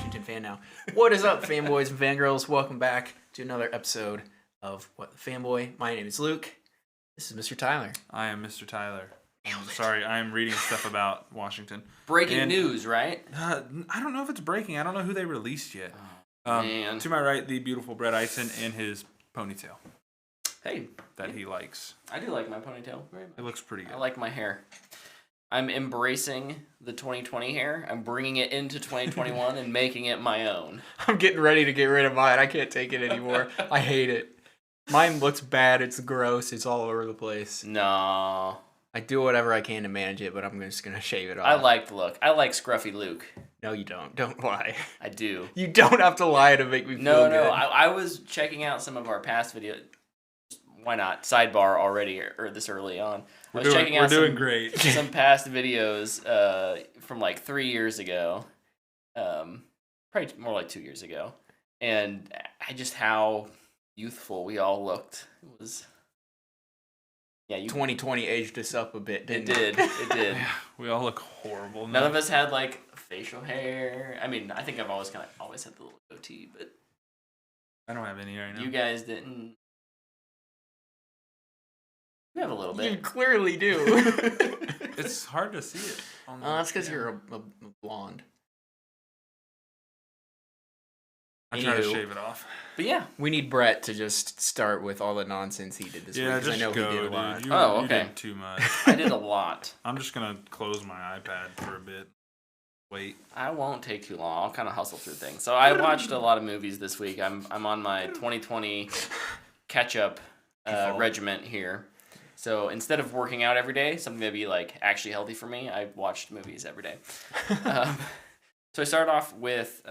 Washington fan now. What is up, fanboys and fangirls? Welcome back to another episode of What the Fanboy. My name is Luke. This is Mr. Tyler. I am Mr. Tyler. I'm sorry, I am reading stuff about Washington. Breaking news, right? I don't know if it's breaking. I don't know who they released yet. Man. To my right, the beautiful Brett Eisen in his ponytail Hey, that he likes. I do like my ponytail very much. It looks pretty good. I like my hair. I'm embracing the 2020 hair. I'm bringing it into 2021 and making it my own. I'm getting ready to get rid of mine. I can't take it anymore. I hate it. Mine looks bad. It's gross. It's all over the place. No. I do whatever I can to manage it, but I'm just going to shave it off. I like the look. I like Scruffy Luke. No, you don't. Don't lie. I do. You don't have to lie to make me feel No, good. I was checking out some of our past videos. Why not? Sidebar already, or this early on. We're doing great. Some past videos from like 3 years ago. Probably more like 2 years ago. And just how youthful we all looked. It was... Yeah, 2020 aged us up a bit, didn't it? It did. Yeah, we all look horrible now. None of us had like facial hair. I mean, I think I've always had the little goatee, but I don't have any right now. you guys didn't. You have a little bit. You clearly do. It's hard to see it. That's because you're a blonde. I try to Anywho. shave it off. But yeah. We need Brett to just start with all the nonsense he did this week. Yeah, 'Cause just I know go, he did a dude. lot. You Oh, okay. did too much. I did a lot. I'm just gonna close my iPad for a bit. Wait. I won't take too long. I'll kind of hustle through things. So I watched a lot of movies this week. I'm on my 2020 catch-up regiment here. So instead of working out every day, something that'd be like actually healthy for me, I watched movies every day. So I started off with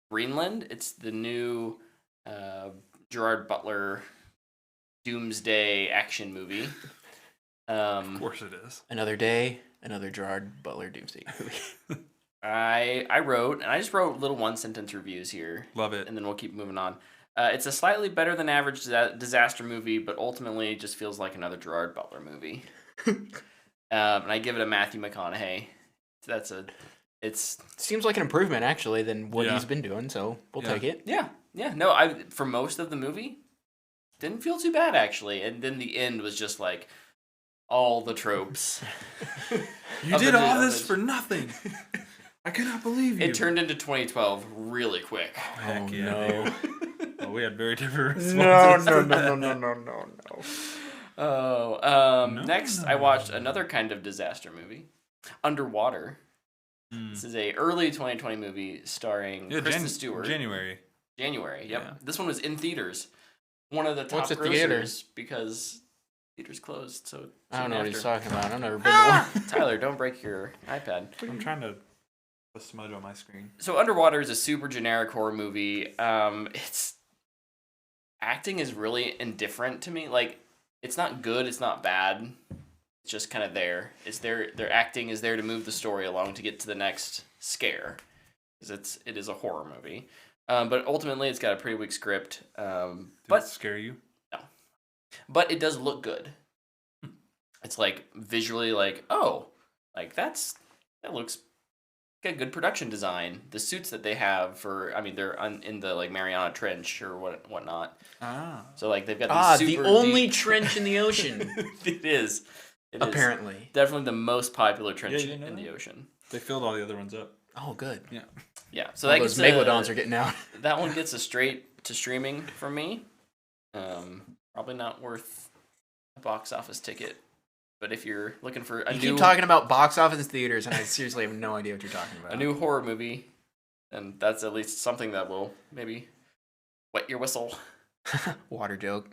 Greenland. It's the new Gerard Butler doomsday action movie. Of course it is. Another day, another Gerard Butler doomsday movie. I wrote, and I just wrote little one-sentence reviews here. Love it. And then we'll keep moving on. It's a slightly better than average disaster movie, but ultimately it just feels like another Gerard Butler movie. And I give it a Matthew McConaughey. It's Seems like an improvement, actually, than what Yeah. he's been doing, so we'll Yeah. take it. yeah. No, I for most of the movie didn't feel too bad actually, and then the end was just like all the tropes. You Of did the- all of this the- for nothing. I cannot believe you. It turned into 2012 really quick. Heck yeah, no. dude. Well, we had very different responses. No. Oh, No. next I watched another kind of disaster movie, Underwater. This is a early 2020 movie starring Kristen Stewart. January. January, yep. Yeah. This one was in theaters. One of the top What's a grossers theater? because theaters closed. So I don't know what soon he's after. talking about. I've never been to one. Tyler, don't break your iPad. I'm trying to put a smudge on my screen. So Underwater is a super generic horror movie. It's acting is really indifferent to me. Like, it's not good, it's not bad. It's just kind of there. It's there. Their acting is there to move the story along to get to the next scare, because it is a horror movie. But ultimately, it's got a pretty weak script. Did But it scare you? but it does look good. It's like visually, like that looks got good production design. The suits that they have they're in the like Mariana Trench or whatnot. Ah. So like they've got these The super only deep... trench in the ocean. It is. Apparently. Definitely the most popular trench you didn't know in that? the ocean. They filled all the other ones up. Oh, good. Yeah. Yeah. So All that those gets megalodons are getting out. that one gets a straight to streaming from me. Probably not worth a box office ticket. But if you're looking for You keep talking about box office theaters, and I seriously have no idea what you're talking about. a new horror movie, and that's at least something that will maybe wet your whistle. Water joke.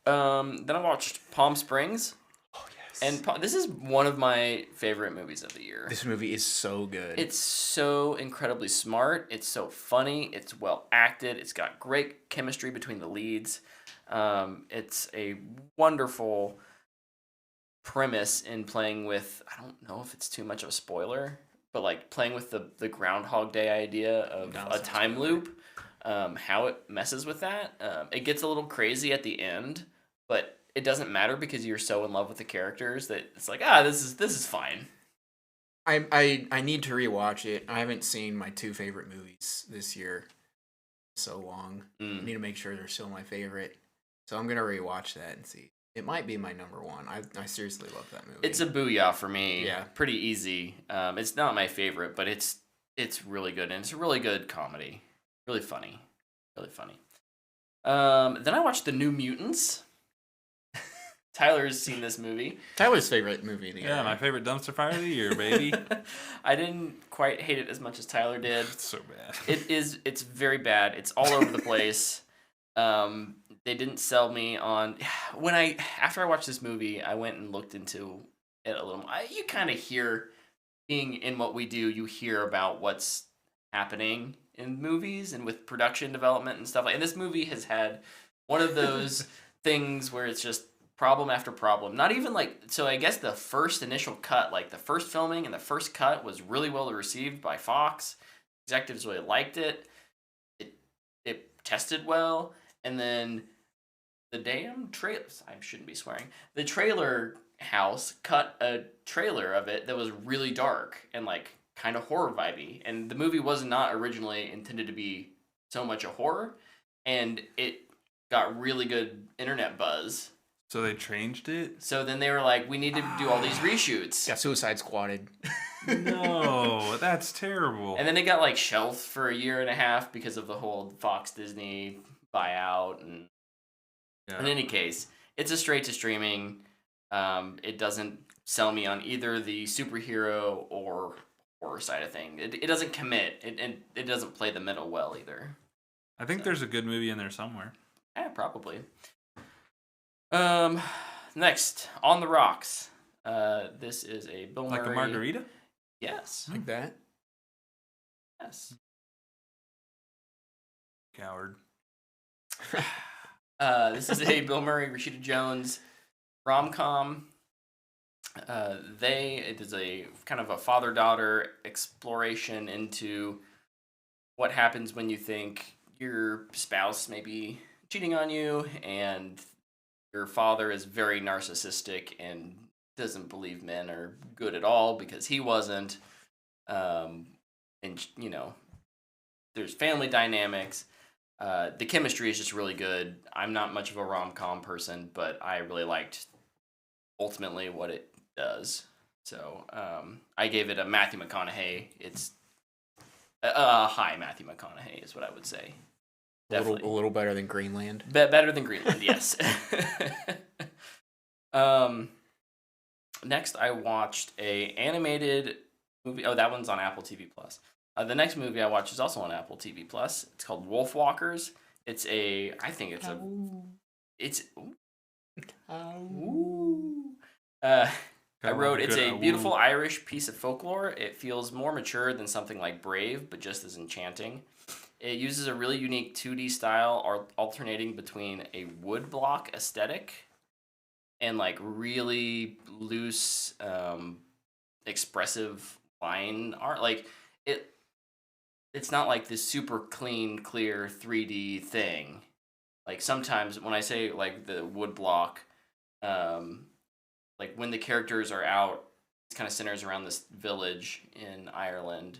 Then I watched Palm Springs, Oh, yes. and this is one of my favorite movies of the year. This movie is so good. It's so incredibly smart. It's so funny. It's well acted. It's got great chemistry between the leads. It's a wonderful premise in playing with, I don't know if it's too much of a spoiler, but like playing with the Groundhog Day idea of No, a it's not time spoiler. loop, how it messes with that. It gets a little crazy at the end, but it doesn't matter because you're so in love with the characters that it's like, this is fine. I need to rewatch it. I haven't seen my two favorite movies this year so long. I need to make sure they're still my favorite. So I'm gonna rewatch that and see. It might be my number one. I seriously love that movie. It's a booyah for me. Yeah. Pretty easy. It's not my favorite, but it's really good, and it's a really good comedy. Really funny. Really funny. Then I watched The New Mutants. Tyler's seen this movie. Tyler's favorite movie of the year. Yeah, my favorite dumpster fire of the year, baby. I didn't quite hate it as much as Tyler did. It's so bad. It's very bad. It's all over the place. They didn't sell me on after I watched this movie, I went and looked into it a little more. You kind of hear, being in what we do, you hear about what's happening in movies and with production development and stuff. And this movie has had one of those things where it's just problem after problem. Not even so I guess the first initial cut, like the first filming and the first cut was really well received by Fox. Executives really liked it. It tested well. And then the damn trailers, I shouldn't be swearing, the trailer house cut a trailer of it that was really dark and kind of horror vibey. And the movie was not originally intended to be so much a horror. And it got really good internet buzz. So they changed it? So then they were like, we need to do all these reshoots. Got Suicide Squatted. No, that's terrible. And then it got shelved for a year and a half because of the whole Fox Disney buyout. And in any case, it's a straight to streaming. It doesn't sell me on either the superhero or horror side of thing. It doesn't commit. It doesn't play the middle well either. I think there's a good movie in there somewhere. Yeah, probably. Next, On the Rocks. This is a Bill Murray. Like a margarita? Yes. Like that. Yes. Coward. This is a Bill Murray, Rashida Jones rom-com. It is a kind of a father-daughter exploration into what happens when you think your spouse may be cheating on you and your father is very narcissistic and doesn't believe men are good at all because he wasn't. And, there's family dynamics. The chemistry is just really good. I'm not much of a rom-com person, but I really liked ultimately what it does. So I gave it a Matthew McConaughey. It's a high Matthew McConaughey is what I would say. Definitely. A little better than Greenland. Better than Greenland, yes. Next, I watched a animated movie. Oh, that one's on Apple TV Plus. The next movie I watched is also on Apple TV Plus. It's called Wolf Walkers. It's a beautiful Irish piece of folklore. It feels more mature than something like Brave, but just as enchanting. It uses a really unique 2D style, alternating between a woodblock aesthetic and really loose, expressive line art. It's not like this super clean, clear 3D thing. Sometimes when I say the woodblock, when the characters are out, it kind of centers around this village in Ireland,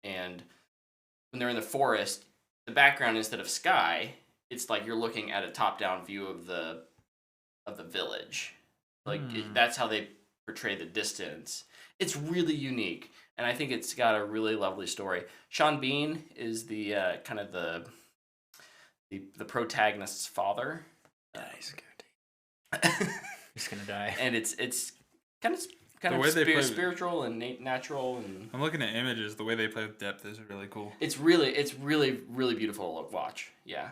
and when they're in the forest, the background instead of sky, it's you're looking at a top-down view of the village. That's how they portray the distance. It's really unique, and I think it's got a really lovely story. Sean Bean is the kind of the protagonist's father. He's gonna He's gonna die. And it's kind of spiritual and natural, and I'm looking at images. The way they play with depth is really cool. It's really beautiful to watch. Yeah.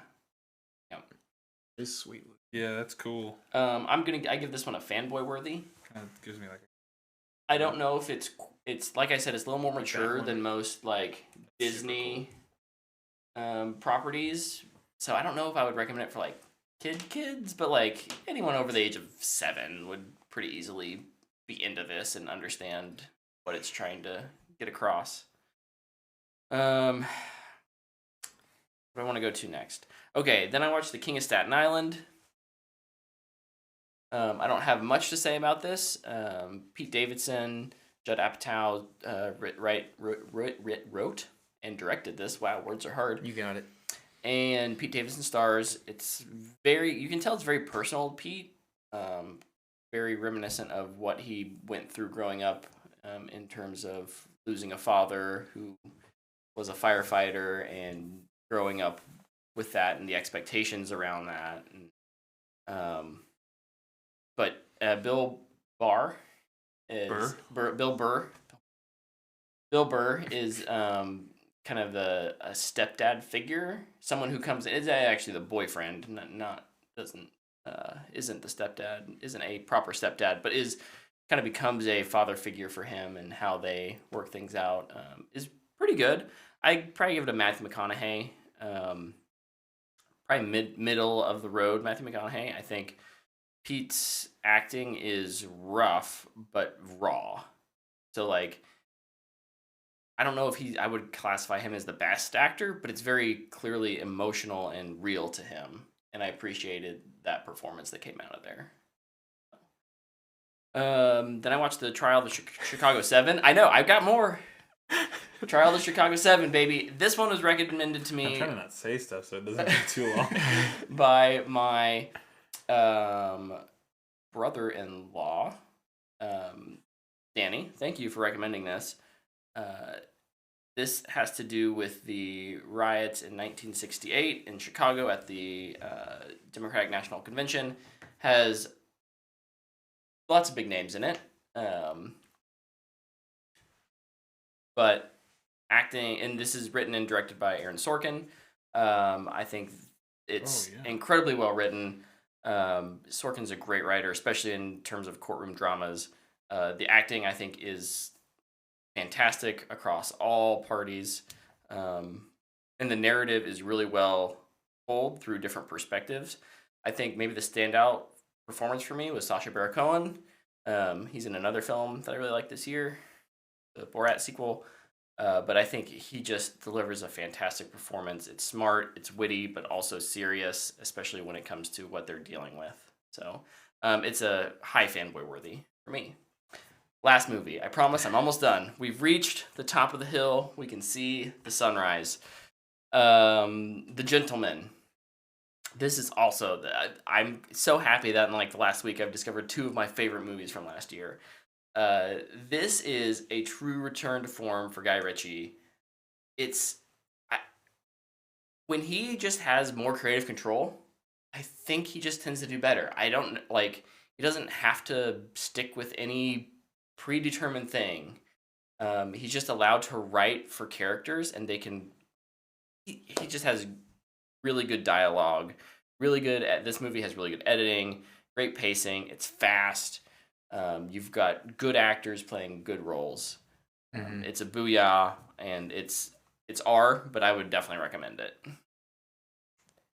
It's sweet. Yeah, that's cool. I give this one a fanboy worthy. Kind of gives me I don't know if it's like I said, it's a little more mature than most Disney properties. So I don't know if I would recommend it for kids, but anyone over the age of 7 would pretty easily be into this and understand what it's trying to get across. What do I want to go to next? Okay, then I watched The King of Staten Island. I don't have much to say about this. Pete Davidson, Judd Apatow wrote and directed this. Wow, words are hard. You got it. And Pete Davidson stars. You can tell it's very personal to Pete. Very reminiscent of what he went through growing up, in terms of losing a father who was a firefighter and growing up with that and the expectations around that. And, but Bill Burr is Bill Burr is kind of a stepdad figure, someone who comes in, is actually the boyfriend, isn't the stepdad, isn't a proper stepdad, but kind of becomes a father figure for him, and how they work things out is pretty good. I'd probably give it a Matthew McConaughey, probably middle of the road Matthew McConaughey. I think Pete's acting is rough but raw. So like, I don't know if I would classify him as the best actor, but it's very clearly emotional and real to him, and I appreciated that performance that came out of there. Then I watched the Trial of the Chicago 7. I know, I've got more. Trial of the Chicago 7, baby. This one was recommended to me. I'm trying to not say stuff so it doesn't take too long. By my brother-in-law, Danny. Thank you for recommending this. This has to do with the riots in 1968 in Chicago at the Democratic National Convention. Has lots of big names in it. But acting, and this is written and directed by Aaron Sorkin. I think it's incredibly well written. Sorkin's a great writer, especially in terms of courtroom dramas. The acting, I think, is fantastic across all parties. And the narrative is really well told through different perspectives. I think maybe the standout performance for me was Sacha Baron Cohen. He's in another film that I really like this year, the Borat sequel. But I think he just delivers a fantastic performance. It's smart, it's witty, but also serious, especially when it comes to what they're dealing with. So it's a high fanboy worthy for me. Last movie. I promise I'm almost done. We've reached the top of the hill. We can see the sunrise. The Gentleman. This is also I'm so happy that in like the last week I've discovered two of my favorite movies from last year. This is a true return to form for Guy Ritchie. When he just has more creative control, I think he just tends to do better. He doesn't have to stick with any predetermined thing. He's just allowed to write for characters, and he just has really good dialogue, this movie has really good editing, great pacing, it's fast. You've got good actors playing good roles. It's a booyah, and it's R, but I would definitely recommend it.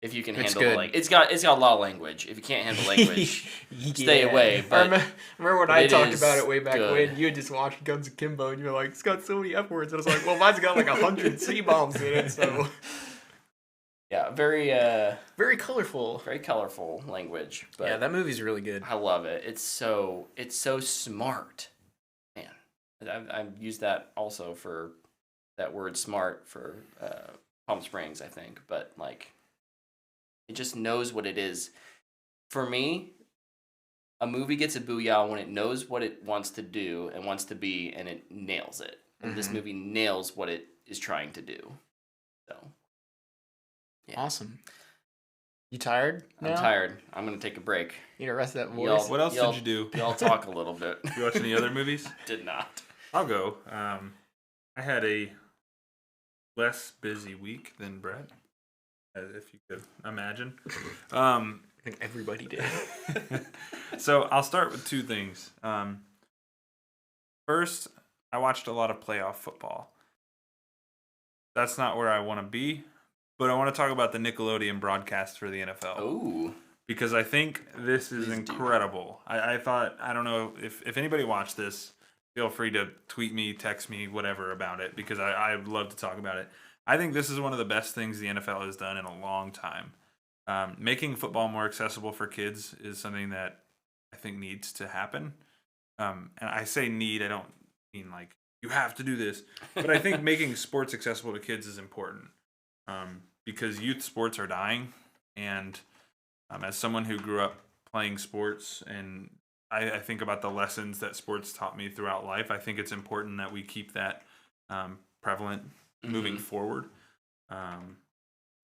If you can handle it's got a lot of language. If you can't handle language, stay away. But remember when I talked about it way back when you had just watched Guns Akimbo and you're like, it's got so many F words. And I was like, well, mine's got like 100 C bombs in it. So yeah, very colorful. Very colorful language. But yeah, that movie's really good. I love it. It's so smart. Man, I've used that also for that word smart for Palm Springs, I think. But like, it just knows what it is. For me, a movie gets a booyah when it knows what it wants to do and wants to be, and it nails it. And this movie nails what it is trying to do. So, yeah. Awesome. You tired now? I'm tired. I'm going to take a break. You need to rest that voice. What else did you do? Y'all talk a little bit. You watch any other movies? Did not. I'll go. I had a less busy week than Brett, if you could imagine. I think everybody did. So I'll start with two things. First, I watched a lot of playoff football. That's not where I want to be, but I want to talk about the Nickelodeon broadcast for the NFL. Ooh. Because I think this is incredible. I thought, I don't know, if anybody watched this, feel free to tweet me, text me, whatever about it, because I'd love to talk about it. I think this is one of the best things the NFL has done in a long time. Making football more accessible for kids is something that I think needs to happen. And I say need, I don't mean like you have to do this. But I think making sports accessible to kids is important, because youth sports are dying, and as someone who grew up playing sports, and I think about the lessons that sports taught me throughout life, I think it's important that we keep that prevalent moving forward.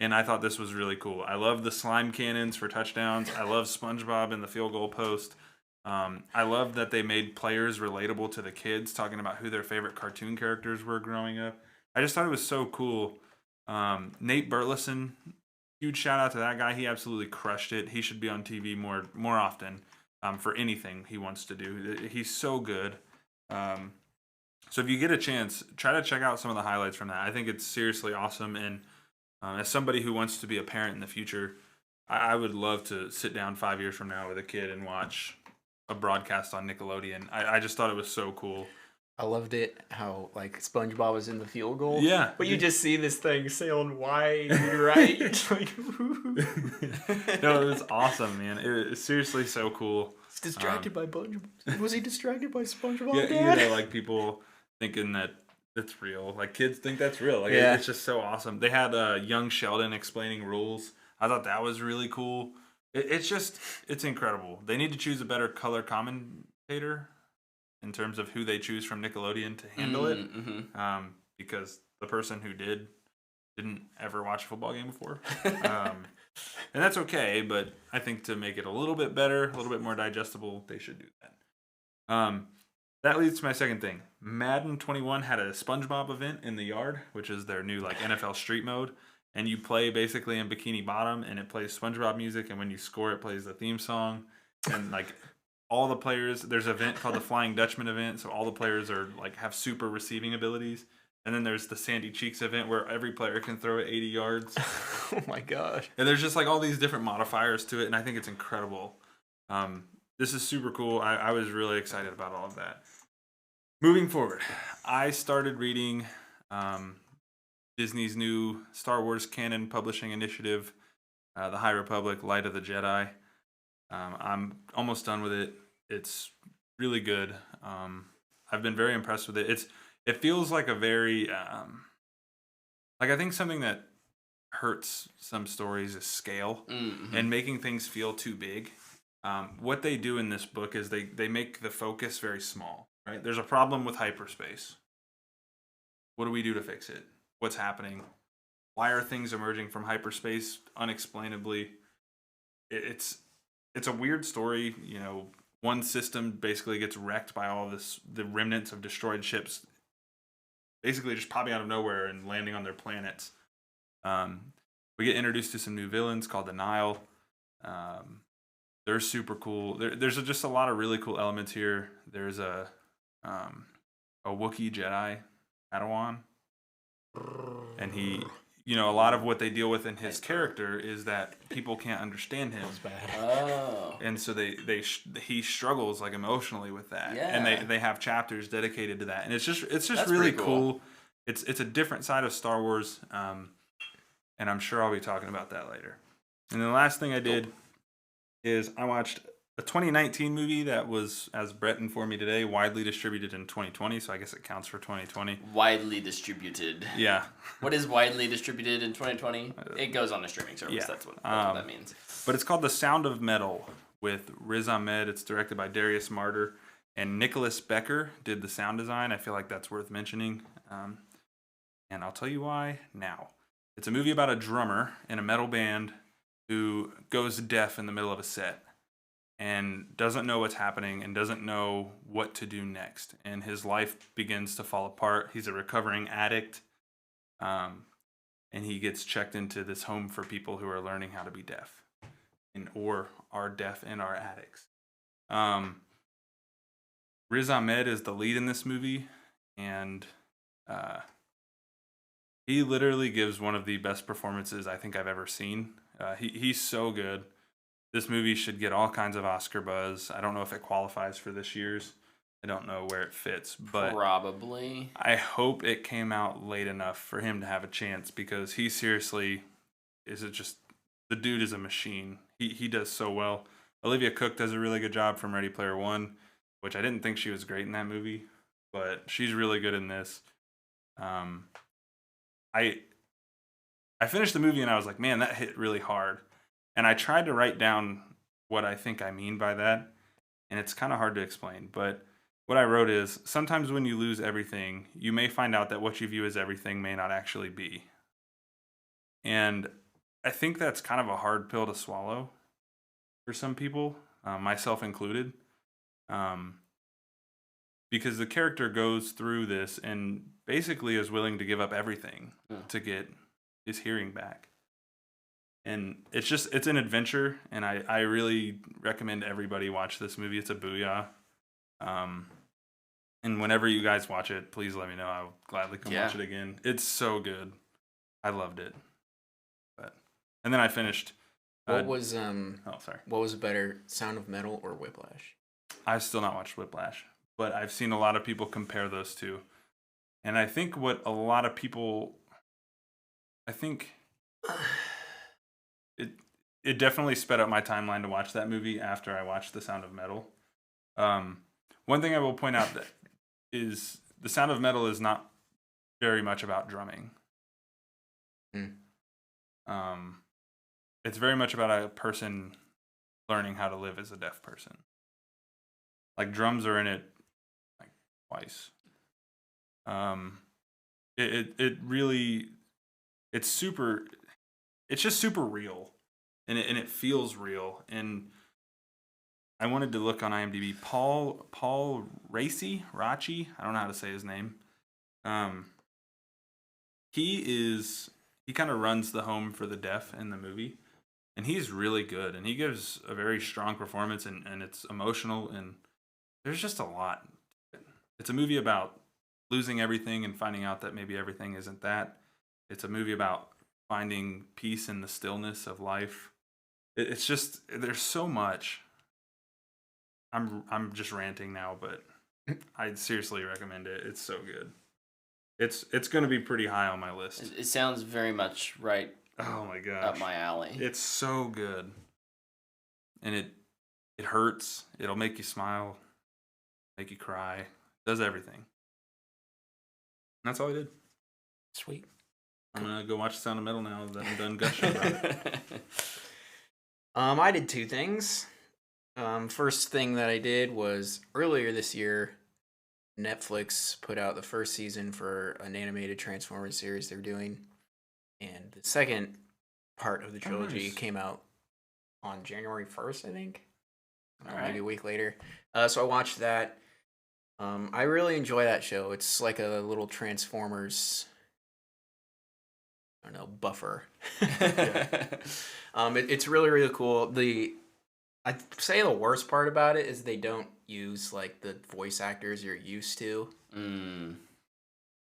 And I thought this was really cool. I love the slime cannons for touchdowns. I love SpongeBob in the field goal post. I love that they made players relatable to the kids, talking about who their favorite cartoon characters were growing up. I just thought it was so cool. Nate Burleson, huge shout out to that guy. He absolutely crushed it. He should be on TV more often for anything he wants to do. He's so good. So if you get a chance, try to check out some of the highlights from that. I think it's seriously awesome. And as somebody who wants to be a parent in the future, I would love to sit down 5 years from now with a kid and watch a broadcast on Nickelodeon. I just thought it was so cool. I loved it how like SpongeBob was in the field goal. Yeah. But you just see this thing sailing wide and right. It's like, no, it was awesome, man. It was seriously so cool. He's distracted by SpongeBob. Was he distracted by SpongeBob, Yeah, Dad? you know, like people thinking that it's real. Like kids think that's real. Like Yeah. it's just so awesome. They had young Sheldon explaining rules. I thought that was really cool. It's incredible. They need to choose a better color commentator in terms of who they choose from Nickelodeon to handle it, because the person who didn't ever watch a football game before, and that's okay. But I think to make it a little bit better, a little bit more digestible, they should do that. That leads to my second thing. Madden 21 had a SpongeBob event in the yard, which is their new like NFL Street mode. And you play basically in Bikini Bottom, and it plays SpongeBob music, and when you score, it plays the theme song. And like all the players, there's an event called the Flying Dutchman event, so all the players are like have super receiving abilities. And then there's the Sandy Cheeks event where every player can throw it 80 yards. Oh my gosh. And there's just like all these different modifiers to it, and I think it's incredible. This is super cool. I was really excited about all of that. Moving forward, I started reading Disney's new Star Wars canon publishing initiative, The High Republic, Light of the Jedi. I'm almost done with it. It's really good. I've been very impressed with it. It feels like a very like I think something that hurts some stories is scale and making things feel too big. What they do in this book is they make the focus very small. Right? There's a problem with hyperspace. What do we do to fix it? What's happening? Why are things emerging from hyperspace unexplainably? It's a weird story. You know, one system basically gets wrecked by all this, the remnants of destroyed ships, basically just popping out of nowhere and landing on their planets. We get introduced to some new villains called the Nile. They're super cool. There's just a lot of really cool elements here. There's a Wookiee Jedi, Padawan. And he, you know, a lot of what they deal with in his character is that people can't understand him. Oh. And so he struggles like emotionally with that. Yeah. And they have chapters dedicated to that. And it's just That's really pretty cool. cool. It's a different side of Star Wars. And I'm sure I'll be talking about that later. And then the last thing I did is I watched a 2019 movie that was, as Brett informed me today, widely distributed in 2020, so I guess it counts for 2020. Widely distributed. Yeah. What is widely distributed in 2020? It goes on a streaming service. Yeah. That's what that means. But it's called The Sound of Metal with Riz Ahmed. It's directed by Darius Martyr. And Nicholas Becker did the sound design. I feel like that's worth mentioning. And I'll tell you why now. It's a movie about a drummer in a metal band who goes deaf in the middle of a set and doesn't know what's happening and doesn't know what to do next. And his life begins to fall apart. He's a recovering addict. And he gets checked into this home for people who are learning how to be deaf or are deaf and are addicts. Riz Ahmed is the lead in this movie, and he literally gives one of the best performances I think I've ever seen. He's so good. This movie should get all kinds of Oscar buzz. I don't know if it qualifies for this year's. I don't know where it fits, but Probably. I hope it came out late enough for him to have a chance, because he seriously the dude is a machine. He does so well. Olivia Cooke does a really good job from Ready Player One, which I didn't think she was great in that movie. but she's really good in this. I finished the movie and I was like, man, that hit really hard. And I tried to write down what I think I mean by that, and it's kind of hard to explain. But what I wrote is, sometimes when you lose everything, you may find out that what you view as everything may not actually be. And I think that's kind of a hard pill to swallow for some people, myself included, because the character goes through this and basically is willing to give up everything to get his hearing back. And it's an adventure, and I really recommend everybody watch this movie. It's a booyah. And whenever you guys watch it, please let me know. I'll gladly come watch it again. It's so good. I loved it. And then I finished. What was sorry. What was better, Sound of Metal or Whiplash? I've still not watched Whiplash, but I've seen a lot of people compare those two. And I think what a lot of people, it definitely sped up my timeline to watch that movie after I watched The Sound of Metal. One thing I will point out that is The Sound of Metal is not very much about drumming. It's very much about a person learning how to live as a deaf person. Like, drums are in it like twice. It really, it's just super real, and it feels real. And I wanted to look on IMDb. Paul Raci, I don't know how to say his name. He kind of runs the home for the deaf in the movie, and he's really good, and he gives a very strong performance, and it's emotional, and there's just a lot. It's a movie about losing everything and finding out that maybe everything isn't that. It's a movie about finding peace in the stillness of life. It's just, there's so much. I'm just ranting now, but I seriously recommend it. It's so good. It's going to be pretty high on my list. It sounds very much right. Oh my gosh. Up my alley. It's so good. And it hurts. It'll make you smile, make you cry. It does everything. And that's all I did. Sweet. I'm going to go watch Sound of Metal now that I'm done gushing about it. I did two things. First thing that I did was earlier this year, Netflix put out the first season for an animated Transformers series they're doing. And the second part of the trilogy came out on January 1st, I think. Maybe a week later. So I watched that. I really enjoy that show. It's like a little Transformers, I don't know, buffer. It's really, really cool. I'd say the worst part about it is they don't use like the voice actors you're used to.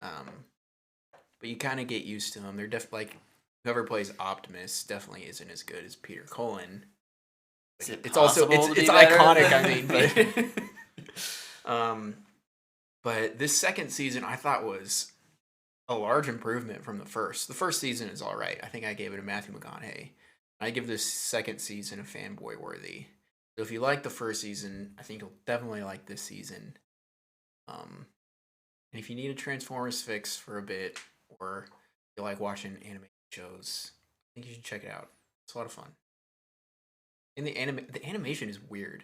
But you kind of get used to them. They're like whoever plays Optimus definitely isn't as good as Peter Cullen. It's also it's iconic. I mean, but this second season I thought was a large improvement from the first. The first season is all right. I think I gave it a Matthew McConaughey. I give this second season a fanboy worthy. So if you like the first season, I think you'll definitely like this season. And if you need a Transformers fix for a bit, or you like watching anime shows, I think you should check it out. It's a lot of fun. And the animation is weird.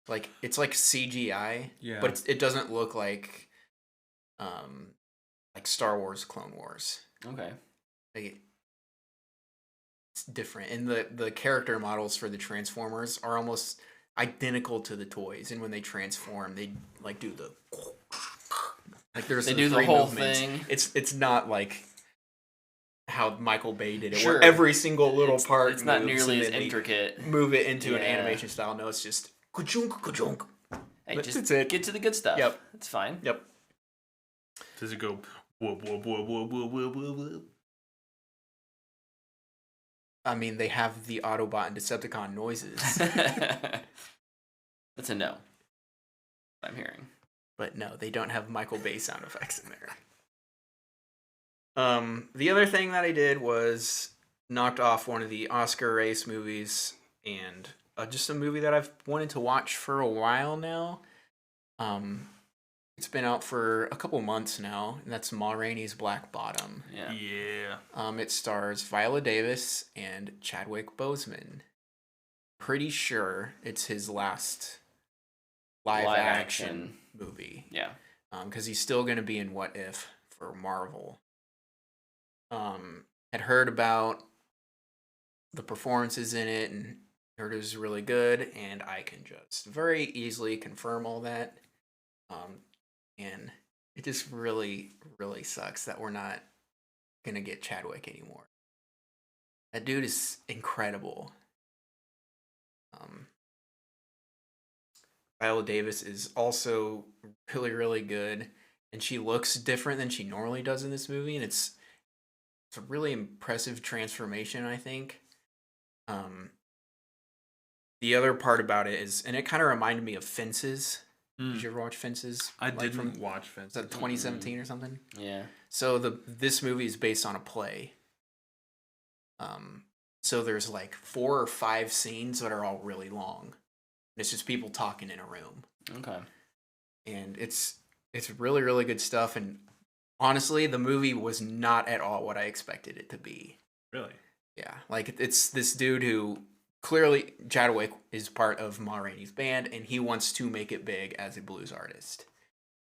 Like it's like CGI, but it doesn't look like Star Wars Clone Wars. Okay. Like, it's different, and the character models for the Transformers are almost identical to the toys, and when they transform they like do the they do the whole thing. It's not like how Michael Bay did it, where every single little part it's not nearly as intricate. Move it into an animation style. No, it's just ka-chunk, ka-chunk. Hey, just get to the good stuff. Yep, it's fine. Yep. Does it go whoop whoop whoop whoop whoop whoop whoop? I mean, they have the Autobot and Decepticon noises. That's a no. I'm hearing. But no, they don't have Michael Bay sound effects in there. The other thing that I did was knocked off one of the Oscar race movies, and just a movie that I've wanted to watch for a while now. It's been out for a couple months now, and that's Ma Rainey's Black Bottom. Yeah. Yeah. It stars Viola Davis and Chadwick Boseman. Pretty sure it's his last live action movie. Yeah. Because he's still going to be in What If for Marvel. Had heard about the performances in it and heard it was really good, and I can just very easily confirm all that. And it just really, really sucks that we're not gonna get Chadwick anymore. That dude is incredible. Viola Davis is also really, really good, and she looks different than she normally does in this movie, and it's a really impressive transformation, I think. The other part about it is, and it kind of reminded me of Fences. Did you ever watch Fences? I didn't watch Is Fences. that 2017 or something? Yeah. So this movie is based on a play. So there's like 4 or 5 scenes that are all really long. It's just people talking in a room. Okay. And it's really, really good stuff. And honestly, the movie was not at all what I expected it to be. Really? Yeah, like it's this dude who clearly Chadwick is part of Ma Rainey's band, and he wants to make it big as a blues artist,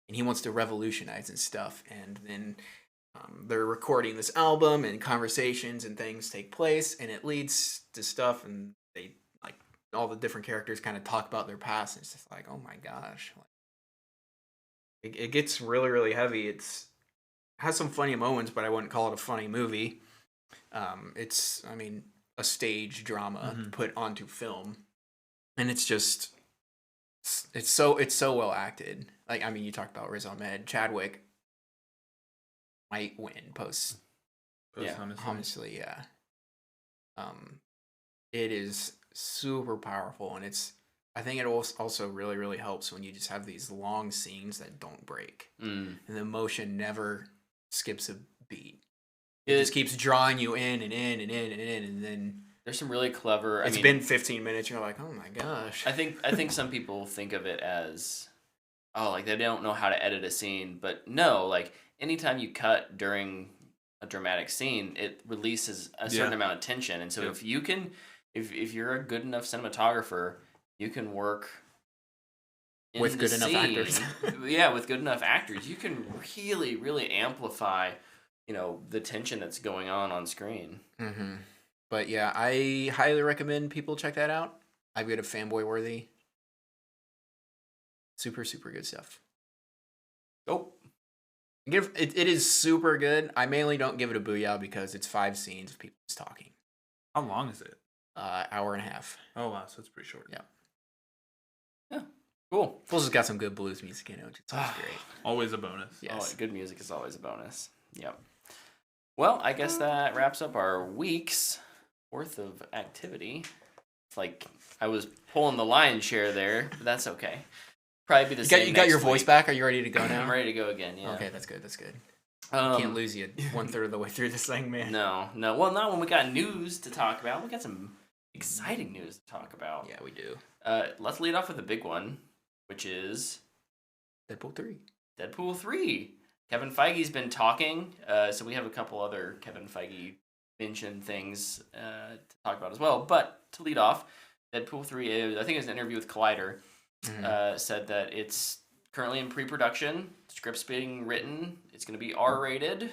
and he wants to revolutionize and stuff. And then they're recording this album, and conversations and things take place, and it leads to stuff, and they like all the different characters kind of talk about their past, and it's just like, oh my gosh, it gets really, really heavy. It has some funny moments, but I wouldn't call it a funny movie. It's, I mean, a stage drama put onto film, and it's just it's so well acted. Like, I mean, you talked about Riz Ahmed. Chadwick might win post honestly, yeah. It is super powerful, and I think it also really, really helps when you just have these long scenes that don't break, and the emotion never skips a beat. It just keeps drawing you in and in and in and in, and then there's some really clever. It's been 15 minutes. You're like, oh my gosh. I think some people think of it as, oh, like they don't know how to edit a scene, but no, like anytime you cut during a dramatic scene, it releases a certain amount of tension, and so if you can, if you're a good enough cinematographer, you can work with good enough actors. Yeah, with good enough actors, you can really, really amplify, the tension that's going on screen. Mm-hmm. But yeah, I highly recommend people check that out. I've got a fanboy worthy. Super, super good stuff. Oh, it is super good. I mainly don't give it a booyah because it's 5 scenes of people just talking. How long is it? Hour and a half. Oh wow, so it's pretty short. Yeah. Cool. Plus, it's got some good blues music in it, which is always great. Always a bonus. Yes. Good music is always a bonus. Yep. Well, I guess that wraps up our week's worth of activity. It's like I was pulling the lion's share there, but that's okay. Probably be the same. You got your voice back? Are you ready to go now? I'm ready to go again, yeah. Okay, that's good. Can't lose you 1/3 of the way through this thing, man. No. Well, not when we got news to talk about. We got some exciting news to talk about. Yeah, we do. Let's lead off with a big one, which is Deadpool 3. Deadpool 3. Kevin Feige's been talking, so we have a couple other Kevin Feige mentioned things to talk about as well. But to lead off, Deadpool 3, I think it was an interview with Collider, said that it's currently in pre-production. Script's being written. It's going to be R-rated.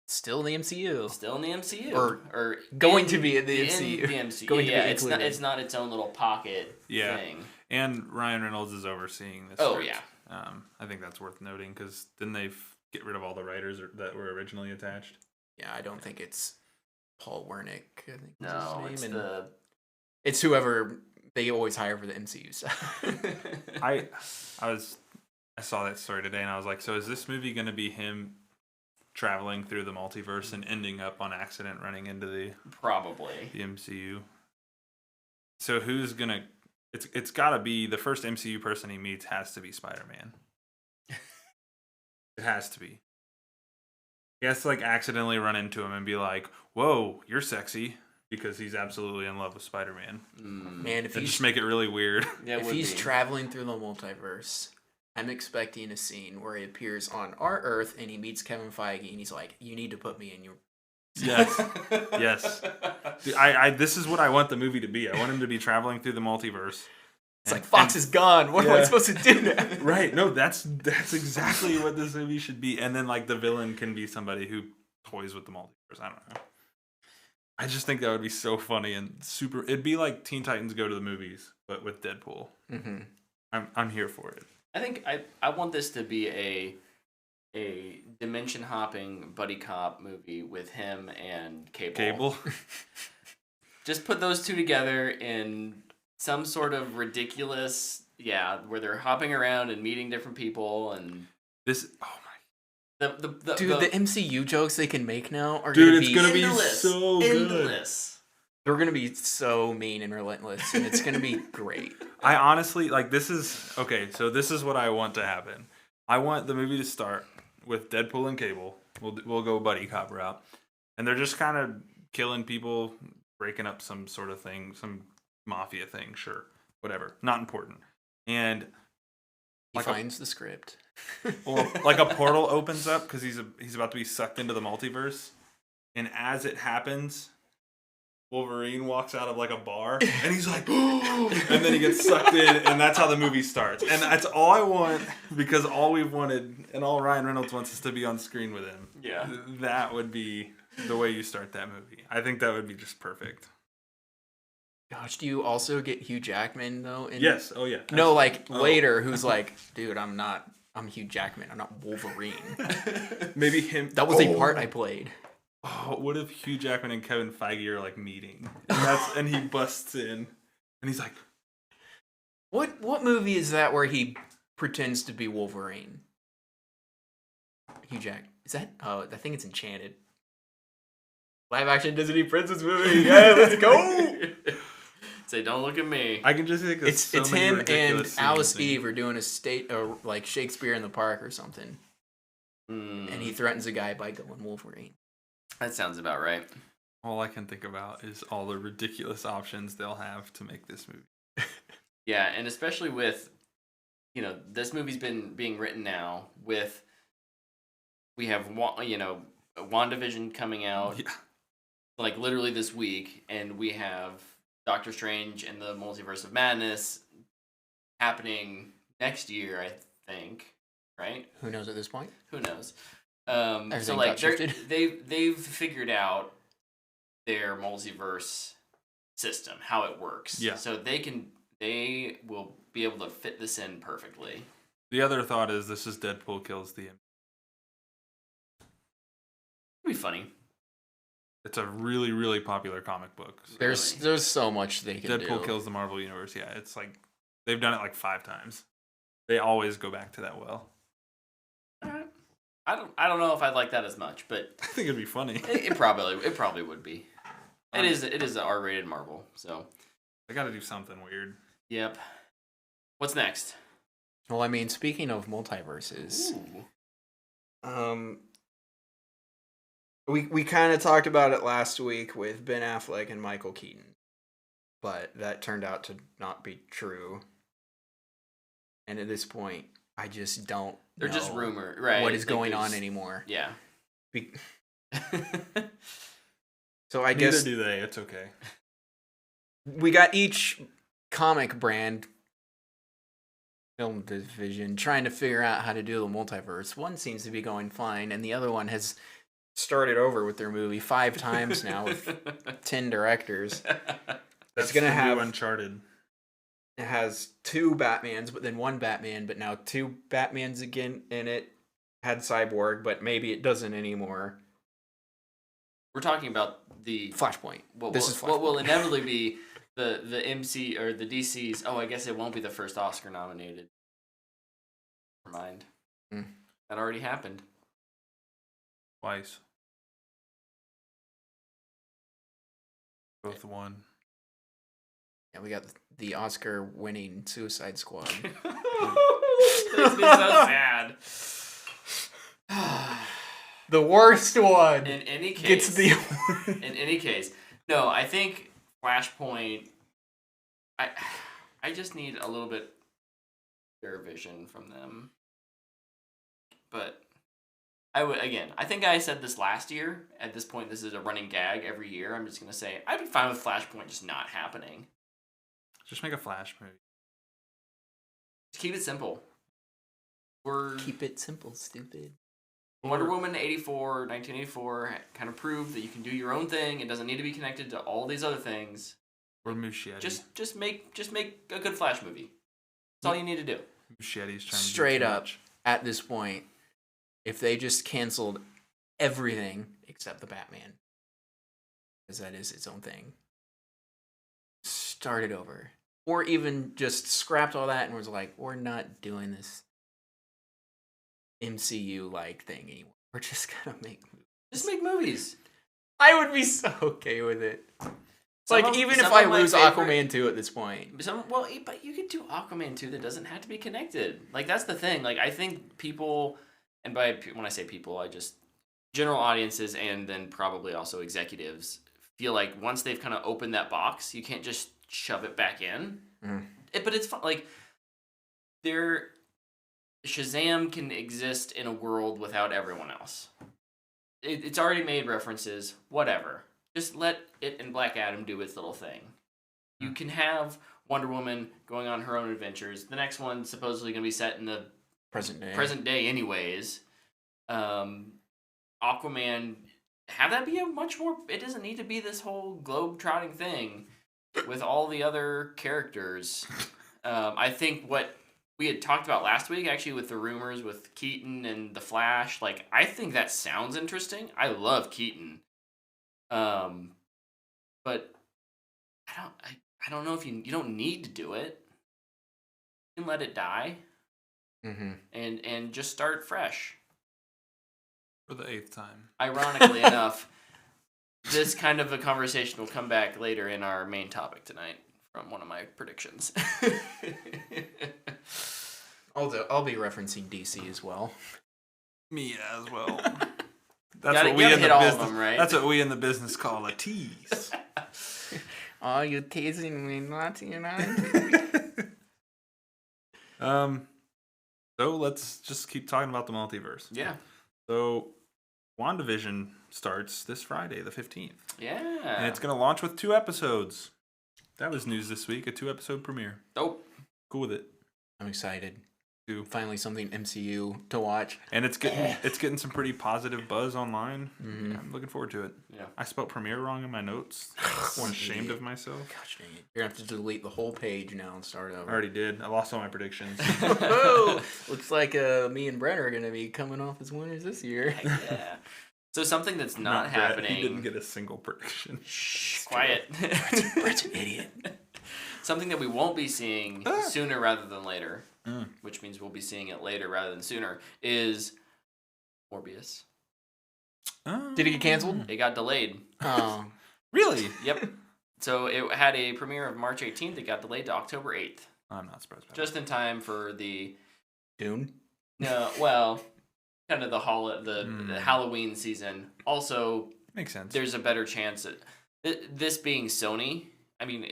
Still in the MCU. Still in the MCU. Or going to be in the MCU. In the MCU. Going to be it's not its own little pocket thing. And Ryan Reynolds is overseeing this. Oh, script. yeah. I think that's worth noting because didn't they get rid of all the writers that were originally attached? Yeah, I don't think it's Paul Wernick. I think No, his name. it's it's whoever they always hire for the MCU stuff. I saw that story today and I was like, so is this movie going to be him traveling through the multiverse and ending up on accident running into the MCU? So who's gonna? It's got to be the first MCU person he meets has to be Spider-Man. It has to be. He has to like accidentally run into him and be like, "Whoa, you're sexy," because he's absolutely in love with Spider-Man. Man, if just make it really weird. Yeah, if he's traveling through the multiverse, I'm expecting a scene where he appears on our Earth and he meets Kevin Feige and he's like, "You need to put me in your." Yes, yes. I this is what I want the movie to be. I want him to be traveling through the multiverse. It's like Fox is gone. What am I supposed to do now? Right. No, that's exactly what this movie should be. And then like the villain can be somebody who toys with the multiverse. I don't know. I just think that would be so funny and super. It'd be like Teen Titans Go to the Movies, but with Deadpool. Mm-hmm. I'm here for it. I think I want this to be a dimension hopping buddy cop movie with him and Cable. Just put those two together in some sort of ridiculous, where they're hopping around and meeting different people and this. Oh my! The MCU jokes they can make now are it's gonna be endless, so good. endless. They're gonna be so mean and relentless, and it's gonna be great. I honestly this is okay. So this is what I want to happen. I want the movie to start with Deadpool and Cable. We'll go buddy cop route, and they're just kind of killing people, breaking up some sort of thing, some mafia thing, sure, whatever, not important. And he finds the script. Or like a portal opens up because he's about to be sucked into the multiverse, and as it happens, Wolverine walks out of like a bar and he's like, and then he gets sucked in, and that's how the movie starts. And that's all I want, because all we've wanted and all Ryan Reynolds wants is to be on screen with him. Yeah, that would be the way you start that movie. I think that would be just perfect. Gosh, do you also get Hugh Jackman though? Yes. Oh yeah. No, like later, who's like, dude, I'm Hugh Jackman. I'm not Wolverine. Maybe him. That was a part I played. Oh, what if Hugh Jackman and Kevin Feige are like meeting, and he busts in, and he's like, "What movie is that where he pretends to be Wolverine?" Hugh Jack, is that? Oh, I think it's Enchanted. Live action Disney princess movie. Yeah, let's go. Say, don't look at me. I can just think it's him and Alice Eve are doing like Shakespeare in the Park or something, and he threatens a guy by going Wolverine. That sounds about right. All I can think about is all the ridiculous options they'll have to make this movie. Yeah, and especially with, this movie's been being written now with, we have, WandaVision coming out, like literally this week, and we have Doctor Strange and the Multiverse of Madness happening next year, I think, right? Who knows at this point? Who knows? So like they've figured out their multiverse system, how it works. Yeah. So they will be able to fit this in perfectly. The other thought is this is Deadpool kills the. It'd be funny. It's a really, really popular comic book. So there's so much they can do. Deadpool kills the Marvel Universe. Yeah, it's like they've done it like 5 times. They always go back to that well. All right. I don't know if I'd like that as much, but I think it'd be funny. It probably would be. It is an R-rated Marvel, so I got to do something weird. Yep. What's next? Well, I mean, speaking of multiverses, we kind of talked about it last week with Ben Affleck and Michael Keaton, but that turned out to not be true. And at this point, I just don't. They're just rumor, right? What is going on anymore? Yeah. So I guess neither do they. It's okay. We got each comic brand film division trying to figure out how to do the multiverse. One seems to be going fine, and the other one has started over with their movie 5 times now with 10 directors. It's gonna have Uncharted. It has 2 Batmans, but then 1 Batman, but now 2 Batmans again in it. Had Cyborg, but maybe it doesn't anymore. We're talking about the Flashpoint. What will inevitably be the MC or the DC's. Oh, I guess it won't be the first Oscar nominated. Never mind. That already happened. Twice. Both won. Yeah, we got the Oscar-winning Suicide Squad. Makes me so sad. The worst one. In any case, gets the. In any case, no. I think Flashpoint. I just need a little bit clear vision from them. But I think I said this last year. At this point, this is a running gag every year. I'm just going to say, I'd be fine with Flashpoint just not happening. Just make a Flash movie. Just keep it simple. Keep it simple, stupid. Wonder Woman 1984 kind of proved that you can do your own thing. It doesn't need to be connected to all these other things. Or Muschietti. Just make a good Flash movie. That's all you need to do. Muschietti's trying Straight to do too up, much. at this point, if they just canceled everything except the Batman, because that is its own thing, start it over. Or even just scrapped all that and was like, we're not doing this MCU-like thing anymore. We're just gonna make movies. Just make movies. I would be so okay with it. Even if some I of my lose favorite- Aquaman 2 at this point. But you could do Aquaman 2 that doesn't have to be connected. Like, that's the thing. Like, I think people, and when I say people, I just general audiences and then probably also executives feel like once they've kind of opened that box, you can't just shove it back in. But it's fun. Like, Shazam can exist in a world without everyone else. It's already made references. Whatever. Just let it and Black Adam do its little thing. You can have Wonder Woman going on her own adventures. The next one's supposedly going to be set in the present day anyways. Aquaman, have that be a much more... It doesn't need to be this whole globe-trotting thing with all the other characters. I think what we had talked about last week, actually, with the rumors with Keaton and The Flash, like, I think that sounds interesting. I love Keaton. But I don't know if you don't need to do it. You can let it die. And just start fresh. For the 8th time. Ironically enough, this kind of a conversation will come back later in our main topic tonight from one of my predictions. I'll be referencing DC as well. Me as well. That's what we in the business. Right? That's what we in the business call a tease. Oh, you're teasing me, not you know. So let's just keep talking about the multiverse. Yeah. So WandaVision starts this Friday, the 15th. Yeah. And it's going to launch with 2 episodes. That was news this week, a 2-episode premiere. Oh. Cool with it. I'm excited. Finally something MCU to watch. And it's getting some pretty positive buzz online. Yeah, I'm looking forward to it. Yeah. I spelled premiere wrong in my notes. I'm ashamed of myself. Gosh dang it. You're going to have to delete the whole page now and start over. I already did. I lost all my predictions. Looks like me and Brett are going to be coming off as winners this year. Yeah. So something that's not happening. He didn't get a single prediction. Shh, quiet. Brett's an idiot. Something that we won't be seeing sooner rather than later, which means we'll be seeing it later rather than sooner, is Morbius. Did it get canceled? It got delayed. Oh. Really? Yep. So it had a premiere of March 18th. It got delayed to October 8th. I'm not surprised by Just in time for the... Dune? No, well, kind of the Halloween season. Also, makes sense. There's a better chance that this being Sony, I mean,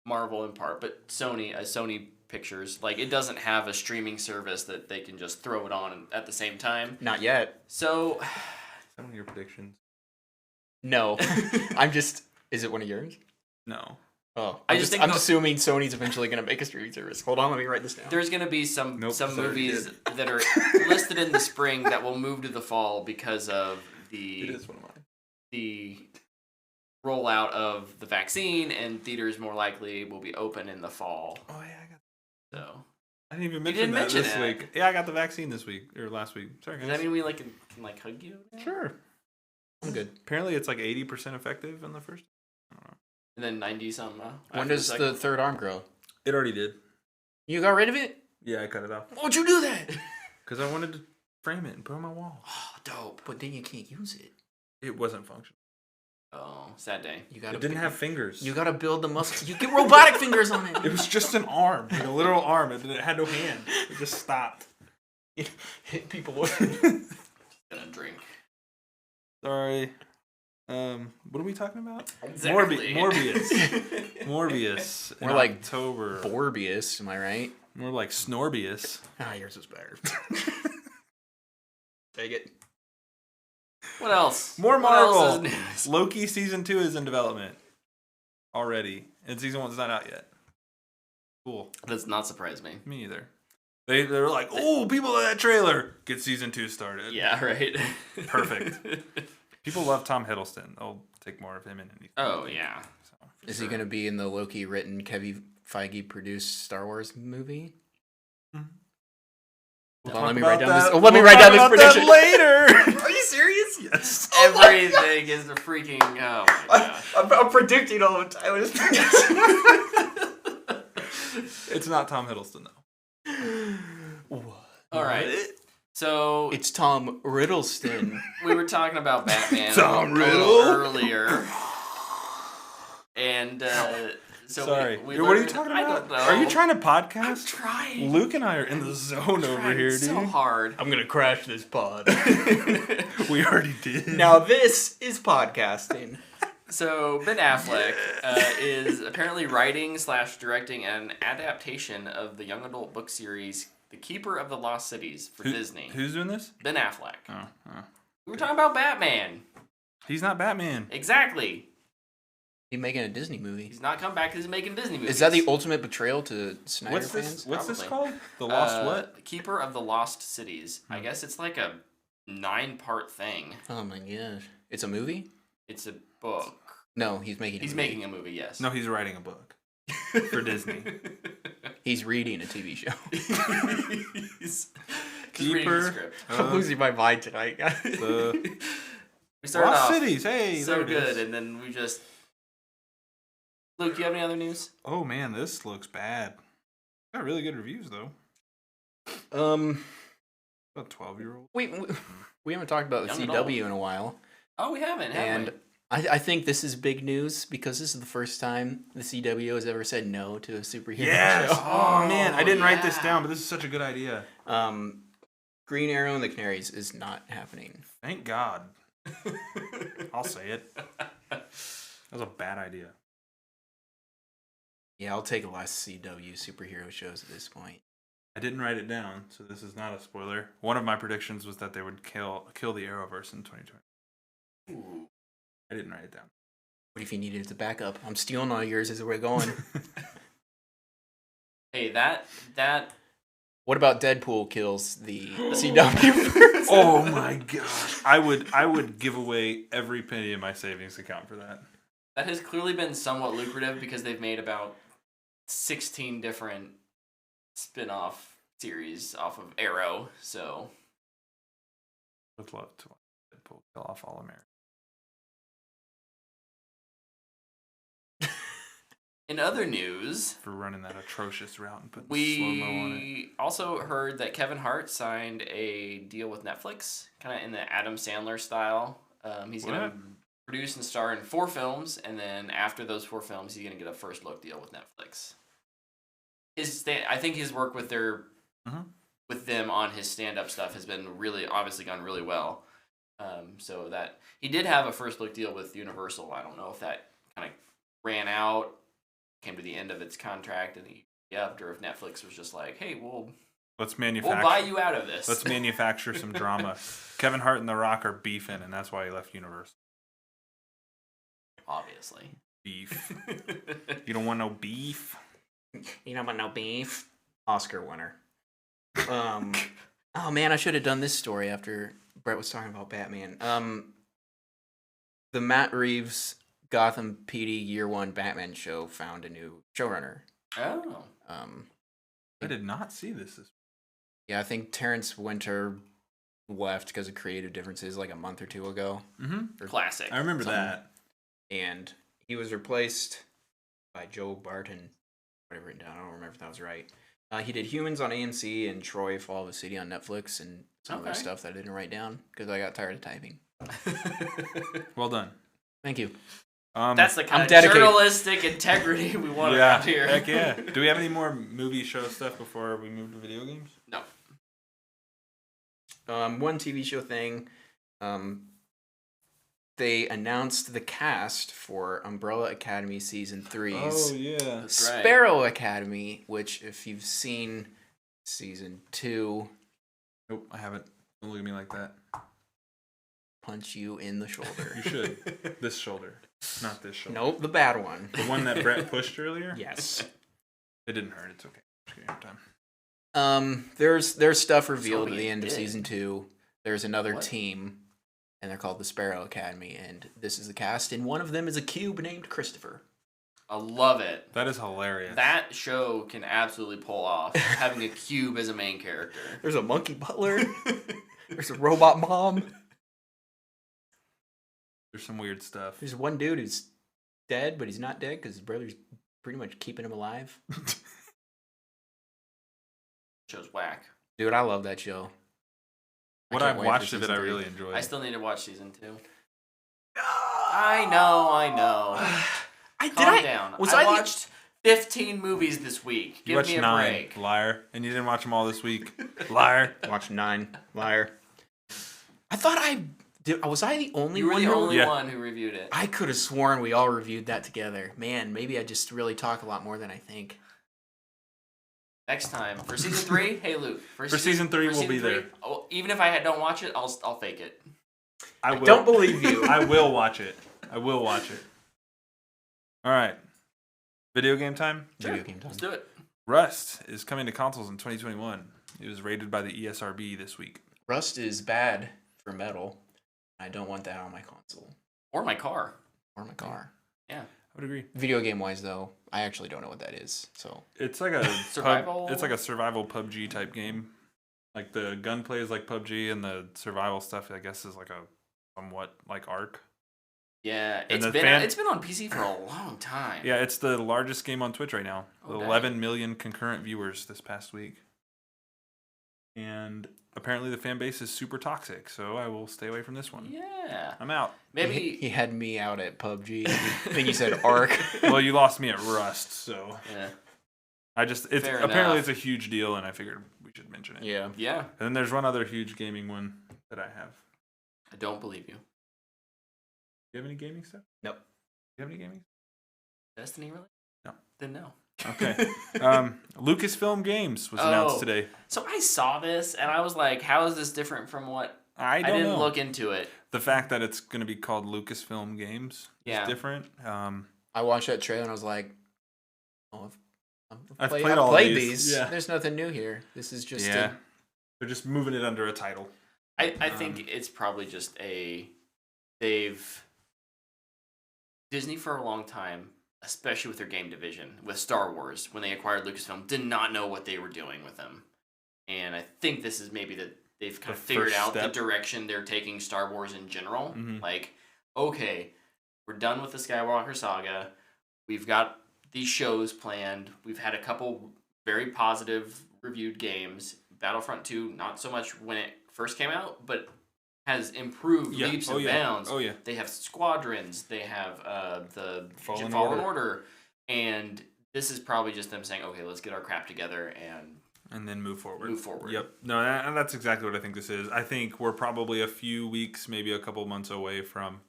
Marvel in part, but Sony Pictures, like, it doesn't have a streaming service that they can just throw it on at the same time. Not yet. So... Some of your predictions. No. Is it one of yours? No. Oh, I'm just assuming Sony's eventually going to make a streaming service. Hold on, let me write this down. There's going to be some movies that are listed in the spring that will move to the fall because of It is one of mine. The rollout of the vaccine, and theaters more likely will be open in the fall. Oh yeah, I got. So I didn't even mention that this week. Yeah, I got the vaccine this week or last week. Sorry, guys. Does that mean we can hug you? Sure. I'm good. Apparently, it's like 80% effective in the first. I don't know. And then 90 something. When does the third arm grow? It already did. You got rid of it? Yeah, I cut it off. Why'd you do that? Because I wanted to frame it and put it on my wall. Oh, dope. But then you can't use it. It wasn't functional. Oh, sad day. It didn't have fingers. You gotta build the muscles. You get robotic fingers on it. It was just an arm, like a literal arm. It had no hand. It just stopped. It hit people with. Gonna drink. Sorry. What are we talking about? Exactly. Morbius. Morbius. More like October. Borbius, am I right? More like Snorbius. Ah, yours is better. Take it. What else? More What else Marvel. is news? Loki season 2 is in development already, and season 1's not out yet. Cool. Does not surprise me. Me either. They're like, oh, people love that trailer. Get season 2 started. Yeah, right. Perfect. People love Tom Hiddleston. They'll take more of him in anything. Oh yeah. So, Is he going to be in the Loki written, Kevin Feige produced Star Wars movie? We'll Well, talk let me about write down that- this. Let me we'll write down talk this about prediction. that later. Are you serious? Yes. Everything is a freaking. Oh my gosh. I'm predicting all the time. It's not Tom Hiddleston though. All right. So It's Tom Riddleston. we were talking about Batman Tom a little Riddle? earlier, and so Sorry. we What are you learned- talking I about? don't know. Are you trying to I'm podcast? trying. Luke and I are in the zone over Trying here, dude. so hard. I'm going to crash this pod. We already did. Now this is podcasting. So Ben Affleck is apparently writing/directing an adaptation of the young adult book series The Keeper of the Lost Cities for Disney. Who's doing this? Ben Affleck. Oh. We were talking about Batman. He's not Batman. Exactly. He's making a Disney movie. He's not come back. He's making Disney movies. Is that the ultimate betrayal to Snyder What's fans? this? What's this Probably. called? The Lost what? The Keeper of the Lost Cities. I guess it's like a 9-part thing. Oh my gosh. It's a movie? It's a book. No, he's making a He's movie. making a movie, yes. No, he's writing a book for Disney. He's reading a TV show. he's reading the script. I'm losing my mind tonight, guys. The We started Lost off Cities. Hey, so there it good, is. and then we just... Luke, do you have any other news? Oh man, this looks bad. Got really good reviews though. About 12-year-old. we haven't talked about the Young CW in a while. Oh, we haven't, have And we? I think this is big news because this is the first time the CW has ever said no to a superhero Yes. show. Oh man, I didn't write this yeah. down, but this is such a good idea. Green Arrow and the Canaries is not happening. Thank God. I'll say it. That was a bad idea. Yeah, I'll take less CW superhero shows at this point. I didn't write it down, so this is not a spoiler. One of my predictions was that they would kill the Arrowverse in 2020. Ooh. I didn't write it down. What if you needed it to back up? I'm stealing all yours as we're going. Hey, that... What about Deadpool kills the CW? Oh my gosh. I would give away every penny in my savings account for that. That has clearly been somewhat lucrative because they've made about 16 different spin-off series off of Arrow, so... Would love to watch Deadpool kill off all America. In other news, For running that atrocious route and putting slow-mo on it. we also heard that Kevin Hart signed a deal with Netflix, kind of in the Adam Sandler style. He's going to What? produce and star in 4 films, and then after those 4 films, he's going to get a first look deal with Netflix. I think his work with with them on his stand-up stuff has been obviously gone really well. So that he did have a first look deal with Universal. I don't know if that kind of ran out, came to the end of its contract, and he upped, or if Netflix was just like, "Hey, Let's we'll manufacture. buy you out of this." Let's manufacture some drama. Kevin Hart and The Rock are beefing, and that's why he left Universal. Obviously. Beef. You don't want no beef. You know about no beef? Oscar winner. Oh man, I should have done this story after Brett was talking about Batman. The Matt Reeves Gotham PD Year 1 Batman show found a new showrunner. Oh. I did not see this. Yeah, I think Terrence Winter left because of creative differences like a month or 2 ago. Mm-hmm. Classic. I remember Something. that. And he was replaced by Joe Barton. Whatever written down, I don't remember if that was right. He did Humans on AMC and Troy Fall of the City on Netflix and some other Okay. stuff that I didn't write down because I got tired of typing. Well done. Thank you. That's the kind of dedicated. journalistic integrity we want yeah, around here. heck yeah. Do we have any more movie show stuff before we move to video games? No. One TV show thing. they announced the cast for Umbrella Academy Season 3's Oh yeah. That's right. Sparrow Academy, which, if you've seen Season 2, Nope, I haven't. Don't look at me like that. punch you in the shoulder. You should. This shoulder, not this shoulder. Nope, the bad one. The one that Brett pushed earlier. Yes. It didn't hurt. It's okay. Just give me more time. There's stuff revealed hoping at the it end of did. Season 2. There's another What? team, and they're called the Sparrow Academy, and this is the cast, and one of them is a cube named Christopher. I love it. That is hilarious. That show can absolutely pull off having a cube as a main character. There's a monkey butler. There's a robot mom. There's some weird stuff. There's one dude who's dead, but he's not dead because his brother's pretty much keeping him alive. Show's whack. Dude, I love that show. What can't I've wait for watched of it, season I 3. really enjoyed. I still need to watch season 2. I know. Calm down. I watched 15 movies this week. You Give watched me a 9, break. liar, and you didn't watch them all this week, liar. Watch 9, liar. I thought was I the only You were one? the only Yeah. one who reviewed it. I could have sworn we all reviewed that together. Man, maybe I just really talk a lot more than I think. Next time for season 3, hey Luke. For season 3, we'll be there. Oh, even if I don't watch it, I'll fake it. I I will. don't believe you. I will watch it. I will watch it. All right. Video game time. Video game time. Let's do it. Rust is coming to consoles in 2021. It was rated by the ESRB this week. Rust is bad for metal. I don't want that on my console Or my car. or my car. Yeah. I would agree. Video game wise, though, I actually don't know what that is. So It's like a Survival? It's like a survival PUBG type game. Like the gunplay is like PUBG, and the survival stuff, I guess, is like a somewhat like Ark. Yeah, And it's been on PC for a long time. Yeah, it's the largest game on Twitch right now. Oh, dang. 11 million concurrent viewers this past week. And apparently the fan base is super toxic, so I will stay away from this one. Yeah. I'm out. he Maybe. had me out at PUBG. Then you said Ark. Well, you lost me at Rust, so Yeah. it's Fair apparently enough. it's a huge deal, and I figured we should mention it. Yeah. Yeah. And then there's one other huge gaming one that I have. I don't believe you. Do you have any gaming stuff? Nope. Do you have any gaming? Destiny, really? No. Then no. Okay. Lucasfilm Games was announced today. So I saw this and I was like, how is this different from what? I I don't didn't know. look into it. The fact that it's going to be called Lucasfilm Games Yeah. is different. I watched that trailer and I was like, oh, I've I've played all played these. these. Yeah. There's nothing new here. This is just Yeah. They're just moving it under a title. I think it's probably just Disney for a long time, especially with their game division, with Star Wars, when they acquired Lucasfilm, did not know what they were doing with them. And I think this is maybe that they've kind of figured first out step. the direction they're taking Star Wars in general. Mhm. Like, okay, we're done with the Skywalker saga. We've got these shows planned. We've had a couple very positive reviewed games. Battlefront 2, not so much when it first came out, but has improved Yeah. leaps Oh, and yeah. bounds. Oh, yeah. They have squadrons. They have the Fallen Fallen Order. Order. And this is probably just them saying, okay, let's get our crap together and then move forward. move forward. Yep. No, and that's exactly what I think this is. I think we're probably a few weeks, maybe a couple months away from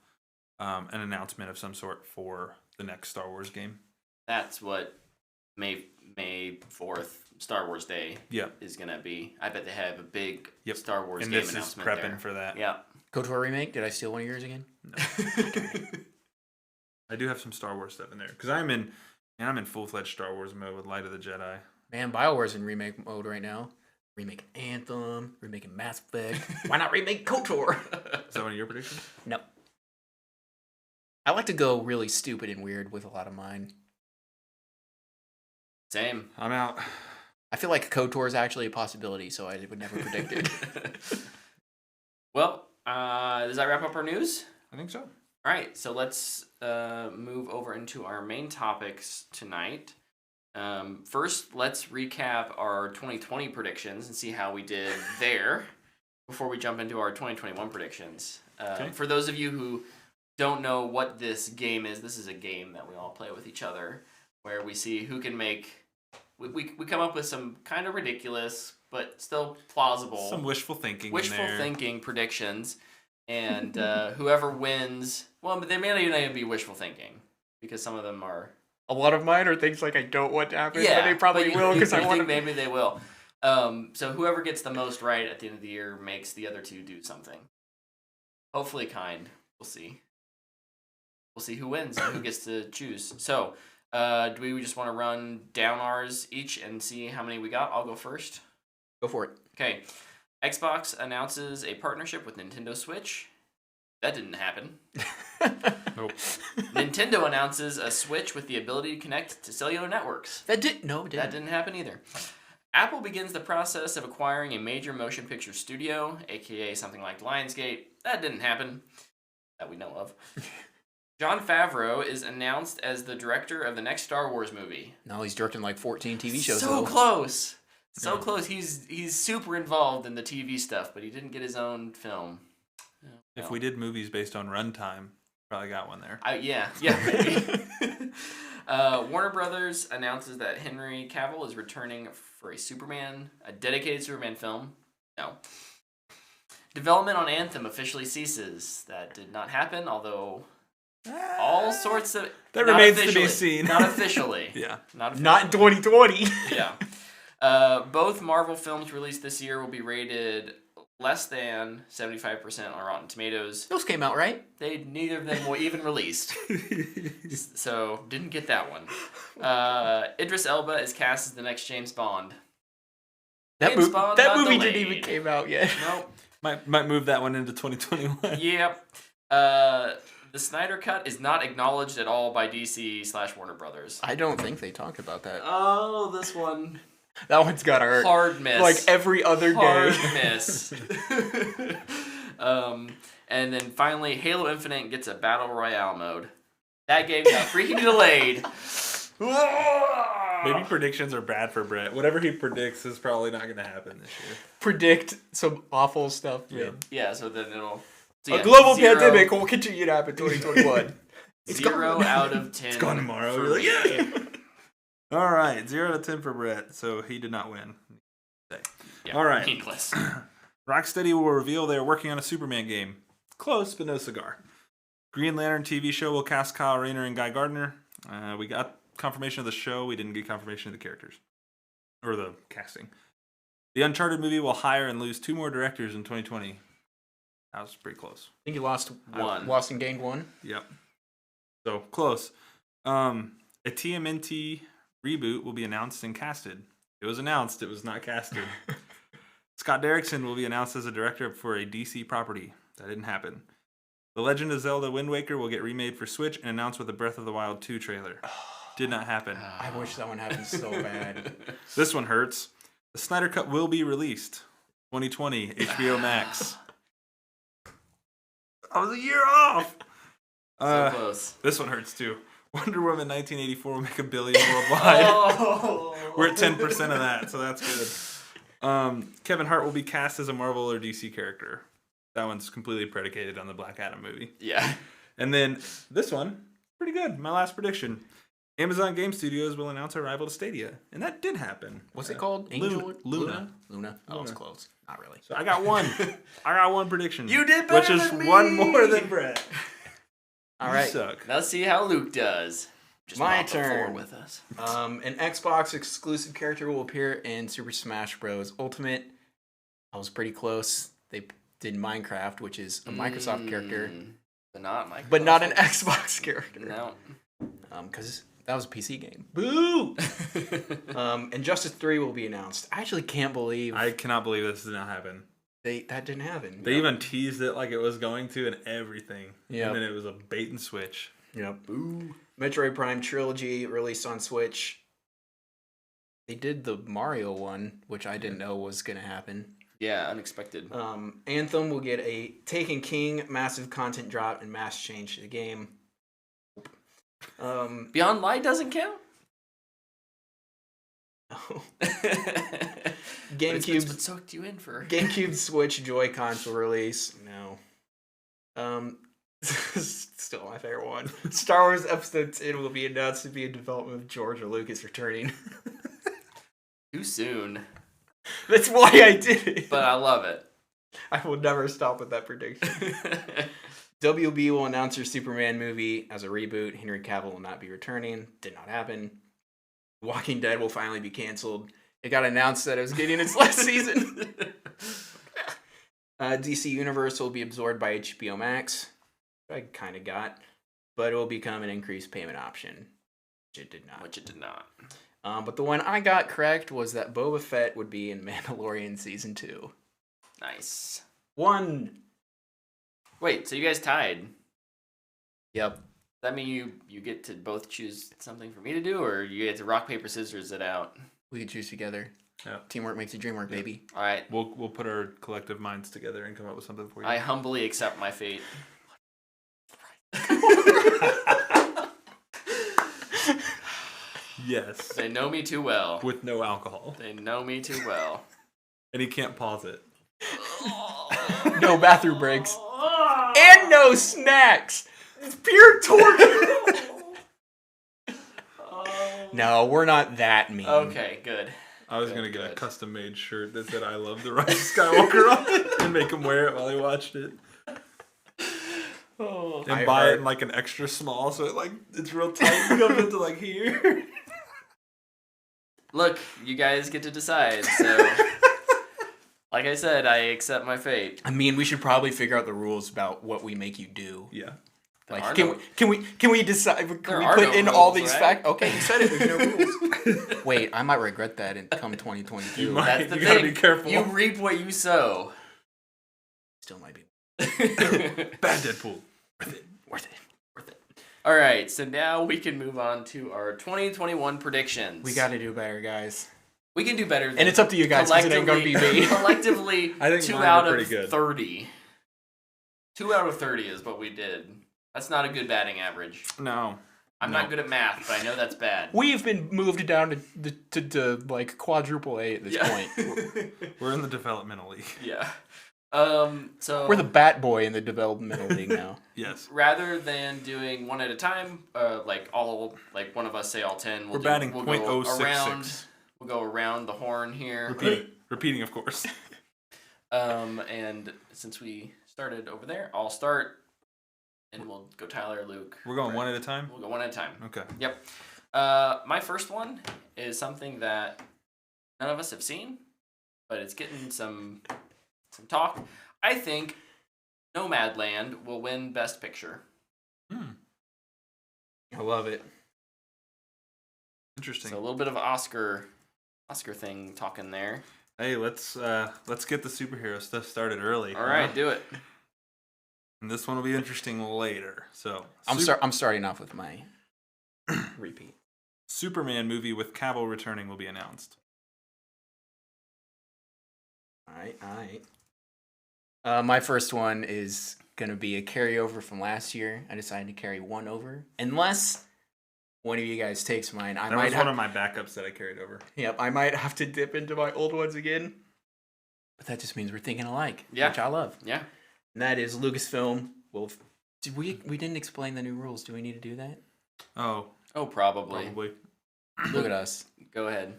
an announcement of some sort for the next Star Wars game. That's what May 4th, Star Wars Day, Yep. is going to be. I bet they have a big Yep. Star Wars And game this is announcement prepping there. for that. Yeah. KOTOR remake. Did I steal one of yours again? I do have some Star Wars stuff in there because I'm in full-fledged Star Wars mode with Light of the Jedi. Man, BioWare's in remake mode right now. Remaking Anthem, remaking Mass Effect. Why not remake KOTOR? Is that one of your predictions? No. I like to go really stupid and weird with a lot of mine. Same. I'm out. I feel like KOTOR is actually a possibility, so I would never predict it. Well, does that wrap up our news? I think so. All right, so let's move over into our main topics tonight. First, let's recap our 2020 predictions and see how we did there before we jump into our 2021 predictions. Okay. For those of you who don't know what this game is, this is a game that we all play with each other where we see who can make... We come up with some kind of ridiculous but still plausible... Some wishful thinking in wishful there. thinking predictions, And whoever wins, well, but they may not even be wishful thinking because some of them are. A lot of mine are things like I don't want to happen, Yeah, but they probably will because I want to. Maybe they will. So whoever gets the most right at the end of the year makes the other two do something. Hopefully kind. We'll see. We'll see who wins and who gets to choose. So, do we just want to run down ours each and see how many we got? I'll go first. Go for it. Okay. Xbox announces a partnership with Nintendo Switch. That didn't happen. Nope. Nintendo announces a Switch with the ability to connect to cellular networks. That didn't happen either. Apple begins the process of acquiring a major motion picture studio, aka something like Lionsgate. That didn't happen, that we know of. Jon Favreau is announced as the director of the next Star Wars movie. No, he's directing like 14 TV shows. So close. So close. He's super involved in the TV stuff, but he didn't get his own film. If we did movies based on runtime, probably got one there. Yeah. Warner Brothers announces that Henry Cavill is returning for a dedicated Superman film. No. Development on Anthem officially ceases. That did not happen, although all sorts of... That remains to be seen. Not officially. Yeah. Not in 2020. Yeah. Both Marvel films released this year will be rated less than 75% on Rotten Tomatoes. Those came out, right? Neither of them were even released. So, didn't get that one. Idris Elba is cast as the next James Bond. That movie didn't even came out yet. Nope. Might move that one into 2021. Yep. The Snyder Cut is not acknowledged at all by DC/Warner Brothers. I don't think they talked about that. Oh, this one. That one's got hurt. Hard miss. Like every other Hard day. miss. And then finally, Halo Infinite gets a Battle Royale mode. That game got freaking delayed. Maybe predictions are bad for Brett. Whatever he predicts is probably not going to happen this year. Predict some awful stuff. Yeah. Yeah, so then it'll... A global pandemic will continue to happen in 2021. 0 out of 10. It's gone tomorrow. You're like, yeah! All right, 0 out of 10 for Brett, so he did not win. Yeah, all right. Meaningless. Rocksteady will reveal they are working on a Superman game. Close, but no cigar. Green Lantern TV show will cast Kyle Rayner and Guy Gardner. We got confirmation of the show. We didn't get confirmation of the characters. Or the casting. The Uncharted movie will hire and lose 2 more directors in 2020. That was pretty close. I think you lost one. Lost and gained one. Yep. So, close. A TMNT reboot will be announced and casted. It was announced. It was not casted. Scott Derrickson will be announced as a director for a DC property. That didn't happen. The Legend of Zelda Wind Waker will get remade for Switch and announced with the Breath of the Wild 2 trailer. Did not happen. I wish that one happened so bad. This one hurts. The Snyder Cut will be released. 2020, HBO Max. I was a year off. So close. This one hurts too. Wonder Woman 1984 will make $1 billion worldwide. We're at 10% of that, so that's good. Kevin Hart will be cast as a Marvel or DC character. That one's completely predicated on the Black Adam movie. Yeah. And then this one, pretty good. My last prediction. Amazon Game Studios will announce a rival to Stadia. And that did happen. What's it called? Luna. Luna? Oh, it's close. Not really. So I got one. I got one prediction. You did better Which is than me. one more than Brett. All You right. suck. Let's see how Luke does. Just My mop the floor turn. with us. An Xbox exclusive character will appear in Super Smash Bros. Ultimate. I was pretty close. They did Minecraft, which is a Microsoft character, But not Microsoft. but not an Xbox character. No. Because that was a PC game. Boo! And Justice 3 will be announced. I actually can't believe I cannot believe this did not happen. that didn't happen. They even teased it like it was going to and everything. Yep. And then it was a bait and switch. Yep. Boo. Metroid Prime Trilogy released on Switch. They did the Mario one, which I didn't know was going to happen. Yeah, unexpected. Anthem will get a Taken King massive content drop and mass change to the game. Beyond Light doesn't count? GameCube. What sucked you in for? GameCube Switch Joy-Cons will release. No. Still my favorite one. Star Wars Episode 10 will be announced to be in development with George Lucas returning. Too soon. That's why I did it. But I love it. I will never stop with that prediction. WB will announce their Superman movie as a reboot. Henry Cavill will not be returning. Did not happen. Walking Dead will finally be canceled. It got announced that it was getting its last season. DC Universe will be absorbed by HBO Max. I kind of got. But it will become an increased payment option. Which it did not. But the one I got correct was that Boba Fett would be in Mandalorian Season 2. Nice. 1. Wait, so you guys tied? Yep. Does that mean you get to both choose something for me to do, or you get to rock, paper, scissors it out? We can choose together. Yeah. Teamwork makes the dream work, baby. All right. We'll put our collective minds together and come up with something for you. I humbly accept my fate. Yes. They know me too well. With no alcohol. They know me too well. And he can't pause it. No bathroom breaks. And no snacks. It's pure torture. No, we're not that mean. Okay, good. I was going to get a custom-made shirt that said I love the Rise of Skywalker on it and make him wear it while he watched it. And buy it in like an extra small so it's real tight and comes into like here. Look, you guys get to decide, so... Like I said, I accept my fate. I mean, we should probably figure out the rules about what we make you do. Yeah. Like, can we decide? Can we put in rules, all these right? facts? Okay, you said it. There's no rules. Wait, I might regret that in come 2022. You might. That's the You thing. gotta be careful. You reap what you sow. Still might be Bad Deadpool. worth it. All right, so now we can move on to our 2021 predictions. We got to do better, guys. We can do better. And it's up to you guys because it ain't gonna be me. Collectively, I think 2 mine out are of pretty good. 30. 2 out of 30 is what we did. That's not a good batting average. No. I'm not good at math, but I know that's bad. We've been moved down to like quadruple A at this point. We're in the developmental league. Yeah. So We're the bat boy in the developmental league now. Yes. rather than doing one at a time, like one of us say all 10, We're batting we'll go around. .066. We'll go around the horn here. Repeating, of course. And since we started over there, I'll start, and we'll go Tyler, Luke. We're going Brett. one at a time? We'll go one at a time. Okay. Yep. My first one is something that none of us have seen, but it's getting some talk. I think Nomadland will win Best Picture. I love it. Interesting. So a little bit of Oscar thing talking there. Hey, let's get the superhero stuff started early. All right, do it. And this one will be interesting later. So I'm starting off with my repeat. Superman movie with Cavill returning will be announced. All right. My first one is gonna be a carryover from last year. I decided to carry one over, unless one of you guys takes mine. That was one of my backups that I carried over. Yep, I might have to dip into my old ones again. But that just means we're thinking alike, Yeah. which I love. Yeah. And that is Lucasfilm. We didn't explain the new rules. Do we need to do that? Oh, Probably. Look at us. Go ahead.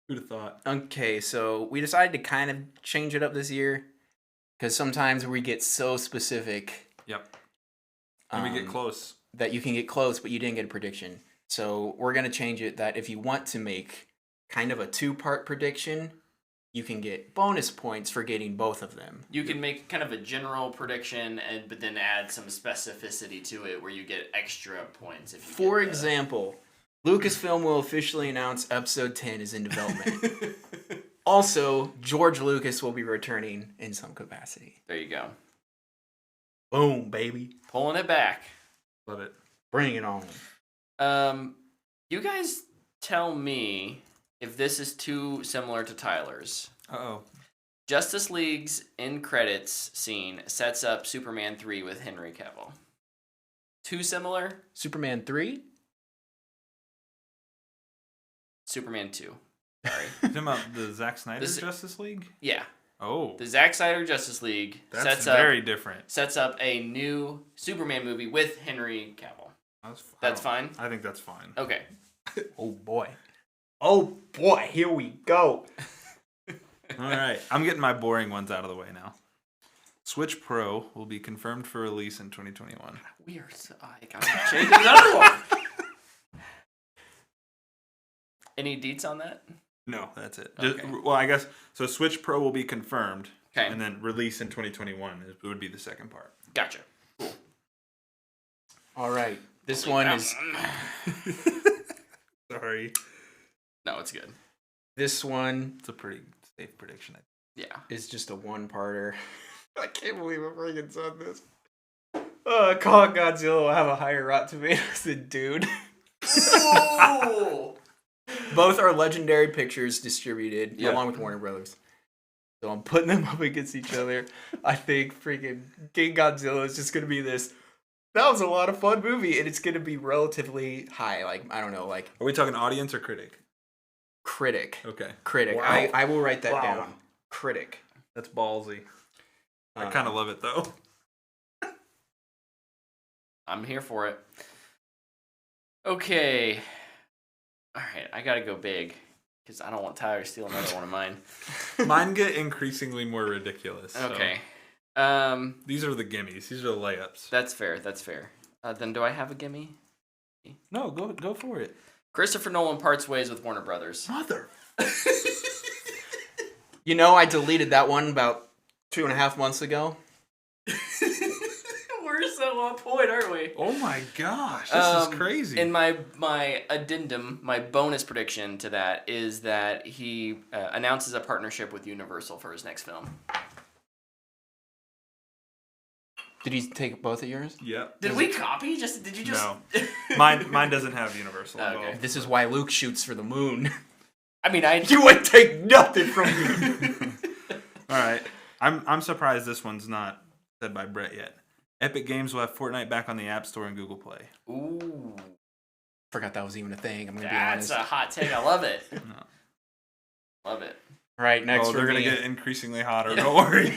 Who'd have thought? Okay, so we decided to kind of change it up this year because sometimes we get so specific. Yep. And we get close. That you can get close, but you didn't get a prediction. So we're going to change it that if you want to make kind of a 2-part prediction, you can get bonus points for getting both of them. You can make kind of a general prediction, but then add some specificity to it where you get extra points. If you For get example, Lucasfilm will officially announce Episode 10 is in development. Also, George Lucas will be returning in some capacity. There you go. Boom, baby. Pulling it back. Love it. Bring it on. You guys tell me if this is too similar to Tyler's. Uh-oh. Justice League's end credits scene sets up Superman 3 with Henry Cavill. Too similar? Superman 3? Superman 2. Sorry. You talking about the Zack Snyder This- Justice League? Yeah. Oh. The Zack Snyder Justice League That's very different. sets up a new Superman movie with Henry Cavill. That's fine? I think that's fine. Okay. Oh, boy. Oh, boy. Here we go. All right. I'm getting my boring ones out of the way now. Switch Pro will be confirmed for release in 2021. We are so... I gotta change another one. Any deets on that? No, that's it. Okay. Well, I guess so. Switch Pro will be confirmed, Okay. and then release in 2021 would be the second part. Gotcha. Cool. All right. This one is Sorry. No, it's good. this one It's a pretty safe prediction. Yeah. is just a one-parter. I can't believe I'm freaking said this. Call Godzilla will have a higher Rotten Tomatoes than Dude. Ooh. Both are Legendary Pictures distributed, Yep. along with Warner Brothers. So I'm putting them up against each other. I think freaking King Godzilla is just going to be this. That was a lot of fun movie, and it's going to be relatively high. Like, I don't know, like Are we talking audience or critic? critic. Okay. Critic. Wow. I will write that Wow. down. Critic. That's ballsy. I kind of love it, though. I'm here for it. Okay. All right, I gotta go big because I don't want Tyler to steal another one of mine. Mine get increasingly more ridiculous. so Okay. These are the gimmies. These are the layups. That's fair. That's fair. Then do I have a gimme? No, go for it. Christopher Nolan parts ways with Warner Brothers. Mother. You know, I deleted that one about 2.5 months ago. We're so on point, aren't we? Oh my gosh, this is crazy. And my addendum, my bonus prediction to that is that he announces a partnership with Universal for his next film. Did he take both of yours? Yep. Did we copy? Did you just? No. Mine doesn't have Universal Okay. involved. This is why Luke shoots for the moon. I mean, You would take nothing from me. All right. I'm surprised this one's not said by Brett yet. Epic Games will have Fortnite back on the App Store and Google Play. Ooh, Forgot that was even a thing. I'm gonna be that's honest. a hot take. I love it. No. Love it. All right, next Oh, for they're gonna me. get increasingly hotter. Don't worry.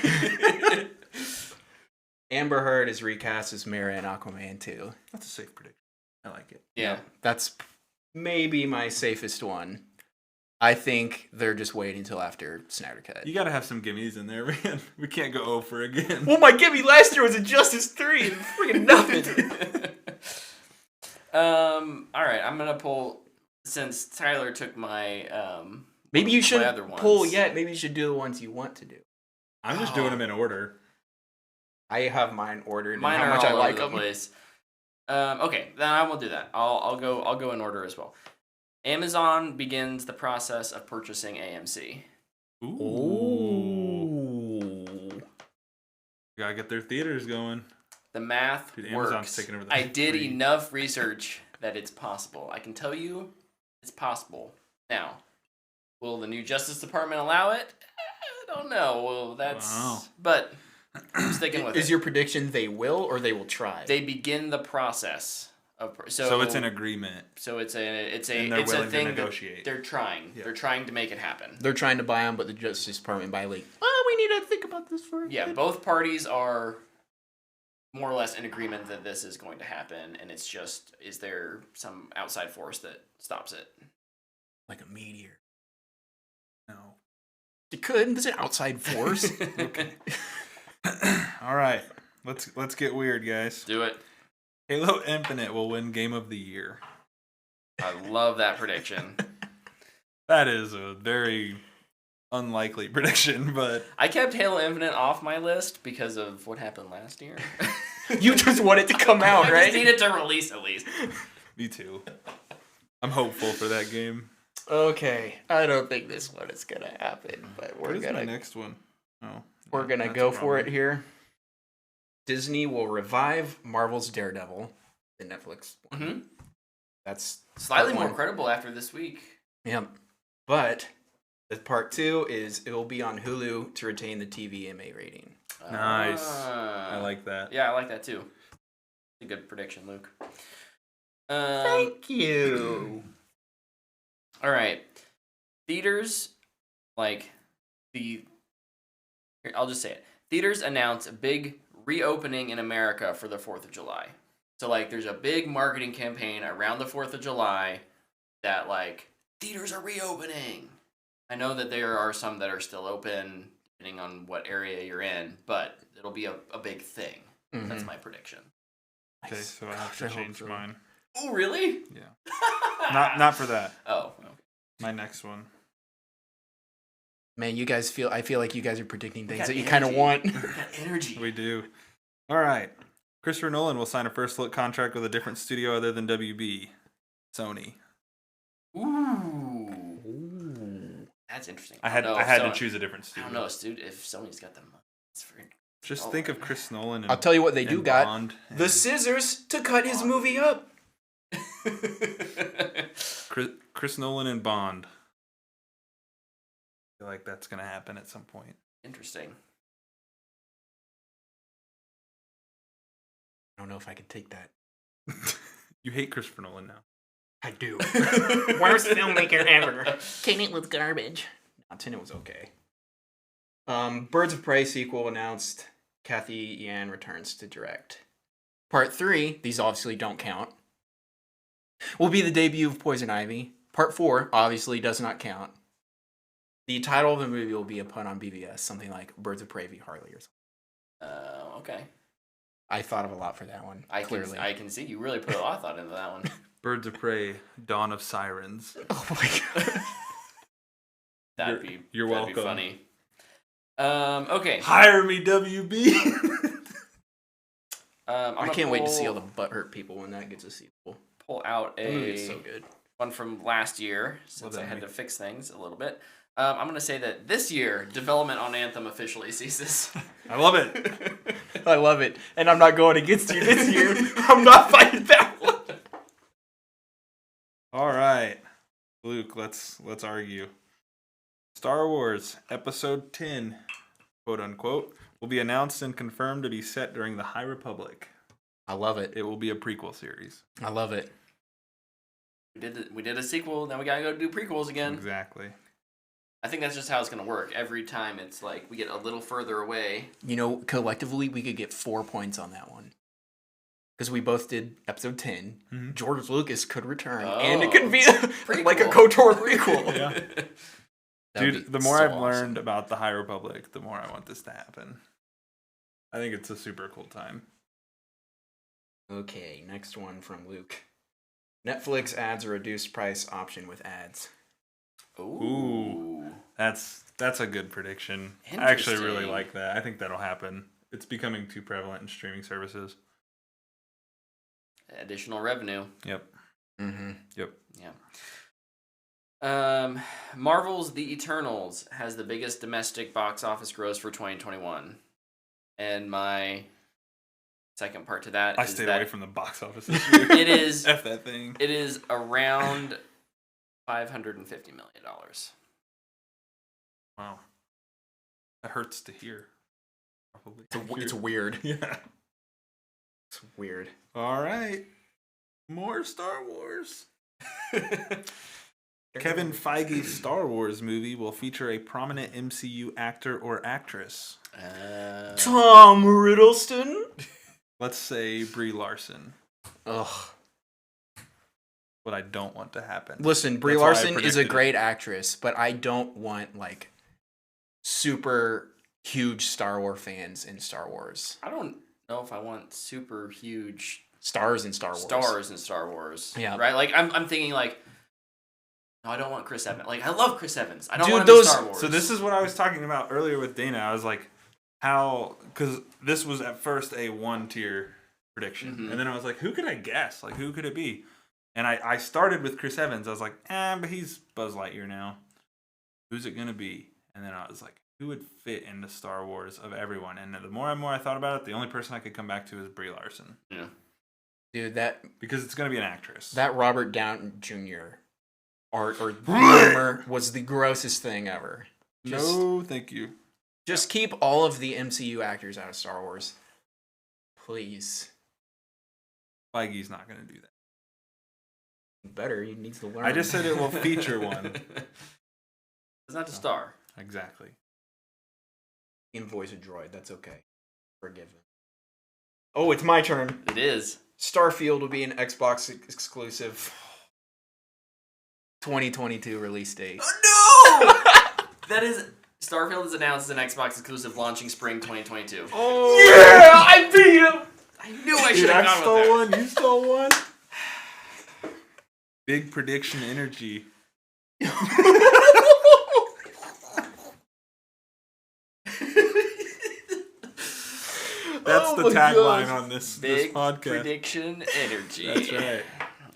Amber Heard is recast as Mera in Aquaman 2. That's a safe prediction. I like it. Yeah. That's maybe my safest one. I think they're just waiting until after Snyder Cut. You gotta have some gimmies in there, man. We can't go over again. Well, my gimme last year was Injustice 3. Freaking nothing. All right, I'm gonna pull since Tyler took my Maybe you my shouldn't other ones. pull yet. Maybe you should do the ones you want to do. I'm just doing them in order. I have mine ordered. Mine and how are much all I like over the them. place. Okay, then I will do that. I'll go in order as well. Amazon begins the process of purchasing AMC. Ooh. Gotta get their theaters going. The math Dude, Amazon's works. taking over the I did free. enough research that it's possible. I can tell you it's possible. Now, will the new Justice Department allow it? I don't know. Well, that's... Wow. But I'm sticking with Is it. your prediction they will or they will try? They begin the process of... So it's an agreement. So it's a And they're it's a willing to thing that negotiate. they're trying. Yeah. They're trying to make it happen. They're trying to buy them, but the Justice Department by like, we need to think about this for a Yeah, bit. both parties are more or less in agreement that this is going to happen, and it's just, is there some outside force that stops it? Like a meteor. No. It could. There's an outside force. Okay. All right. Let's get weird, guys. Do it. Halo Infinite will win Game of the Year. I love that prediction. That is a very unlikely prediction, but I kept Halo Infinite off my list because of what happened last year. You just want it to come out, I right? just needed to release at least. me too. I'm hopeful for that game. Okay, I don't think this one is gonna happen, but What we're is my gonna next one? Oh, we're gonna that's go a for it problem. here. Disney will revive Marvel's Daredevil, the Netflix one. Mm-hmm. That's Slightly part more one. credible after this week. Yeah, but the part 2 is it will be on Hulu to retain the TVMA rating. Nice. Ah. I like that. Yeah, I like that too. A good prediction, Luke. Thank you. All right. Theaters, like here, I'll just say it. Theaters announce a big reopening in America for the 4th of July. So, like, there's a big marketing campaign around the 4th of July that, like, theaters are reopening. I know that there are some that are still open, depending on what area you're in, but it'll be a big thing. Mhm. That's my prediction. Okay, so I have Gosh, to I hope change so. mine. Oh, really? Yeah. Not for that. Oh, okay. My next one. Man, I feel like you guys are predicting things got that you kind of energy. want. We got energy. We do. All right. Christopher Nolan will sign a first look contract with a different studio other than WB. Sony. Ooh. That's interesting. I had to choose a different I studio. don't know, dude. If Sony's got the money, it's for. Just think of Chris Nolan and I'll tell you what they do and got. Bond The and scissors to cut his movie up. Chris Nolan and Bond. I feel like that's going to happen at some point. Interesting. I don't know if I could take that. You hate Christopher Nolan now. I do. Worst filmmaker ever. Tenet was garbage. No, Tenet was okay. Birds of Prey sequel announced. Kathy Yan returns to direct. Part 3, these obviously don't count, will be the debut of Poison Ivy. Part 4 obviously does not count. The title of the movie will be a pun on BVS, something like Birds of Prey v. Harley or something. Okay. I thought of a lot for that one, clearly. I can see you really put a lot of thought into that one. Birds of Prey, Dawn of Sirens. Oh my god. That'd be welcome. funny. Okay. Hire me, WB. I can't wait to see all the butthurt people when that gets a sequel. Pull out That movie is so good. one from last year, since that I had movie. to fix things a little bit. I'm going to say that this year, development on Anthem officially ceases. I love it. I love it. And I'm not going against you this year. I'm not fighting that one. All right, Luke, let's argue. Star Wars Episode 10, quote unquote, will be announced and confirmed to be set during the High Republic. I love it. It will be a prequel series. I love it. We did a sequel, now we got to go do prequels again. Exactly. I think that's just how it's going to work. Every time it's like we get a little further away. You know, collectively, we could get 4 points on that one. Because we both did episode 10. Mm-hmm. George Lucas could return. Oh. And it could be like a Prequel. KOTOR prequel. Yeah. That'd Dude, be the more so I've awesome. learned about the High Republic, the more I want this to happen. I think it's a super cool time. Okay, next one from Luke. Netflix adds a reduced price option with ads. Ooh. That's a good prediction. I actually really Interesting. like that. I think that'll happen. It's becoming too prevalent in streaming services. Additional revenue. Yep. Mm-hmm. Yep. Yeah. Marvel's The Eternals has the biggest domestic box office gross for 2021. And my second part to that I is stayed that away from the box office this year. it is F that thing. it is around $550 million. Wow. That hurts to hear. Probably. It's weird. Yeah. It's weird. All right. More Star Wars. Kevin Feige's Star Wars movie will feature a prominent MCU actor or actress. Tom Riddleston? Let's say Brie Larson. Ugh. What I don't want to happen. Listen, Brie That's why I Larson is a predicted it. great actress, but I don't want, like, super huge Star Wars fans in Star Wars. I don't know if I want super huge Stars in Star Wars. stars in Star Wars. Yeah. Right? Like, I'm thinking, like, no, I don't want Chris Evans. Like, I love Chris Evans. I don't Dude, want him in those- Star Wars. So this is what I was talking about earlier with Dana. I was like, how, because this was at first a 1-tier prediction. Mhm. And then I was like, who could I guess? Like, who could it be? And I started with Chris Evans. I was like, but he's Buzz Lightyear now. Who's it going to be? And then I was like, who would fit into Star Wars of everyone? And the more and more I thought about it, the only person I could come back to is Brie Larson. Yeah. Dude, that Because it's going to be an actress. Robert Downey Jr. art or rumor was the grossest thing ever. No, thank you. Just keep all of the MCU actors out of Star Wars. Please. Feige's not going to do that. Better, he needs to learn. I just said it will feature one. It's not the star. Exactly. He can voice a droid, that's okay. Forgive him. Oh, it's my turn. It is. Starfield will be an Xbox exclusive 2022 release date. Oh, no! That is Starfield is announced as an Xbox exclusive launching spring 2022. Oh Yeah, I beat him. I knew I should have gone with that. You stole one. Big prediction energy. That's the tagline on this podcast. Prediction energy. That's right.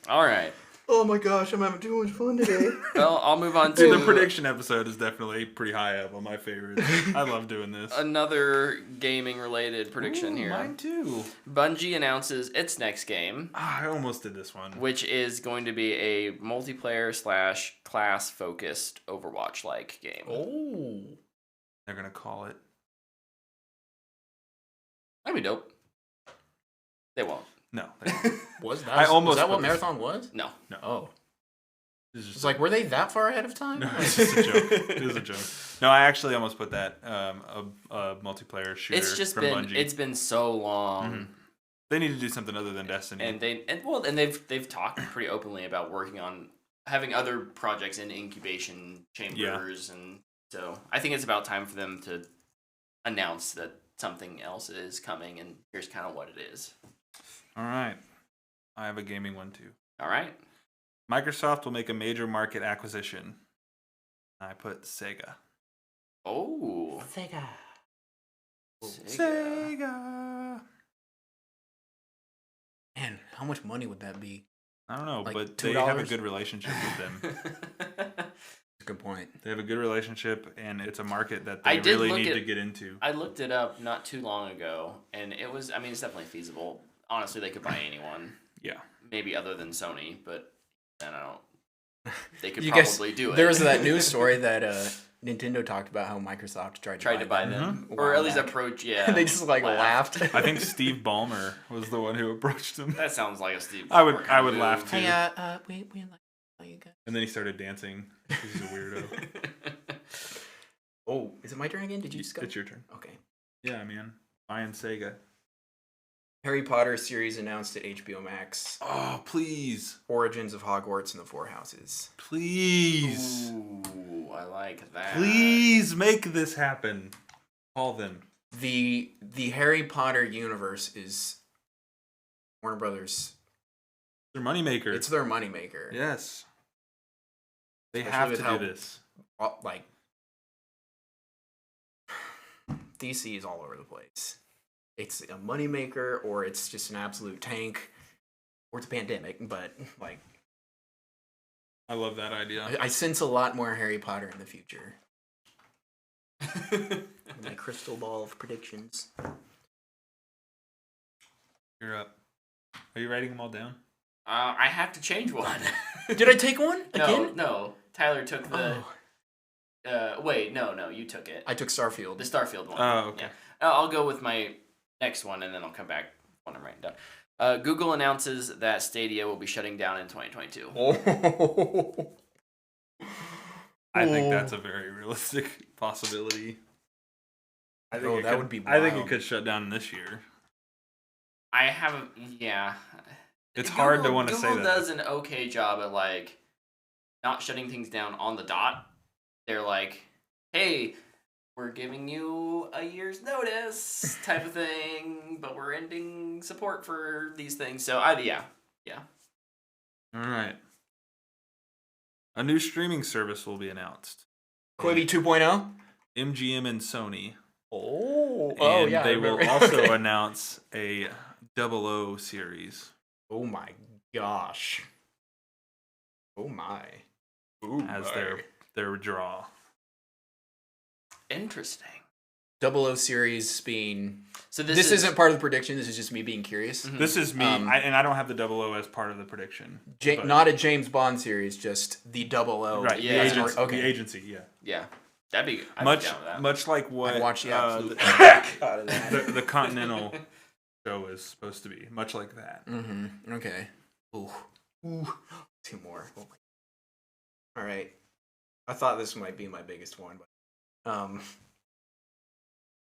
All right. Oh my gosh, I'm having too much fun today. Well, I'll move on to Dude, the prediction episode is definitely pretty high up on my favorites. I love doing this. another gaming-related prediction here. Mine too. Bungie announces its next game, I almost did this one. which is going to be a multiplayer / class-focused Overwatch-like game. Oh. They're gonna call it. That'd be dope. They won't. No. They won't. Was that? I almost was that put what this- Marathon was? No. Oh. This is It's like, were they that far ahead of time? No, it's just a joke. It was a joke. No, I actually almost put that a multiplayer shooter It's just from been Bungie. been so long. Mhm. They need to do something other than Destiny. And they've talked pretty openly about working on having other projects in incubation chambers, and so I think it's about time for them to announce that something else is coming, and here's kind of what it is. All right. I have a gaming one too. All right. Microsoft will make a major market acquisition. I put Sega. Oh, Sega. Sega. Man, how much money would that be? I don't know, Like but $2? they have a good relationship with them. That's a good point. They have a good relationship, and it's a market that I they did really look need at- to get into. I looked it up not too long ago, and it was. I mean, it's definitely feasible. Honestly, they could buy anyone, Yeah. maybe other than Sony, but then I don't. They could You guess probably do it. There was that news story that Nintendo talked about how Microsoft tried tried to buy them, a or while at least back. approach. Yeah, They just laughed. I think Steve Ballmer was the one who approached him. That sounds like a Steve. I would- Ballmer I kind would of laugh move. too. Hey, we like you guys. And then he started dancing. He's a weirdo. Oh, is it my turn again? Did you just go? It's your turn. Okay. Yeah, man. Buying Sega. Harry Potter series announced at HBO Max. Oh, please. Origins of Hogwarts and the Four Houses. Please. Ooh, I like that. Please make this happen. Call them. The Harry Potter universe is Warner Brothers. They're moneymaker. It's their moneymaker. Yes. They Especially have with to how- do this. Like, DC is all over the place. It's a moneymaker, or it's just an absolute tank, or it's a pandemic. But like, I love that idea. I sense a lot more Harry Potter in the future. My crystal ball of predictions. You're up. Are you writing them all down? I have to change one. Did I take one again? No. Tyler took the. Oh, Wait, no, you took it. I took Starfield. The Starfield one. Oh, okay. Yeah. I'll go with my next one, and then I'll come back when I'm writing down. Google announces that Stadia will be shutting down in 2022. Oh. I think that's a very realistic possibility. I think Oh, it that could, would be I think it wild. could shut down this year. I haven't. Yeah. It's hard to want to say Google that. does an okay job at like not shutting things down on the dot. They're like, hey, we're giving you a year's notice type of thing, but we're ending support for these things. So yeah. All right. A new streaming service will be announced. Quibi 2.0. MGM and Sony. Oh, And yeah. I they will remember. also Okay. announce a 00 series Oh my gosh. Oh my. Ooh, as my. their draw. Interesting. 00 series being. So This isn't part of the prediction. This is just me being curious. Mhm. This is me, Um, and I don't have the 00 as part of the prediction. but- Not a James Bond series, just the 00. Right, Yeah. the, agency, Okay. the agency, yeah. Yeah, I'd be down with that. Much like what I'd watch the absolute the, heck out of that. the Continental show is supposed to be. Much like that. Mm-hmm. Okay. Ooh. Two more. Oh my. All right. I thought this might be my biggest one, but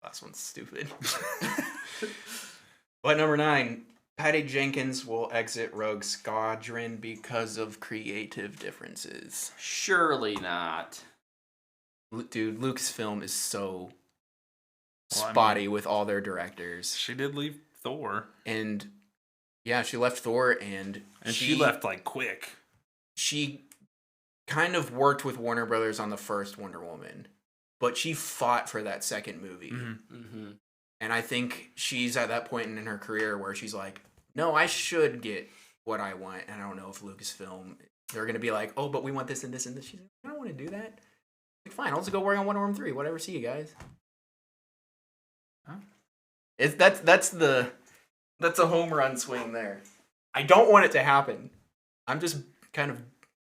last one's stupid. But number 9, Patty Jenkins will exit Rogue Squadron because of creative differences. Surely not. Dude, Lucasfilm is so Well, I mean- spotty with all their directors. She did leave Thor, And yeah, she left Thor, and she left like quick. She kind of worked with Warner Brothers on the first Wonder Woman, but she fought for that second movie. Mm-hmm. And I think she's at that point in her career where she's like, no, I should get what I want. And I don't know if Lucasfilm, they're going to be like, oh, but we want this and this and this. She's like, I don't want to do that. Like, fine, I'll just go work on Wonder Woman 3. Whatever, see you guys. Huh? That's a home run swing there. I don't want it to happen. I'm just kind of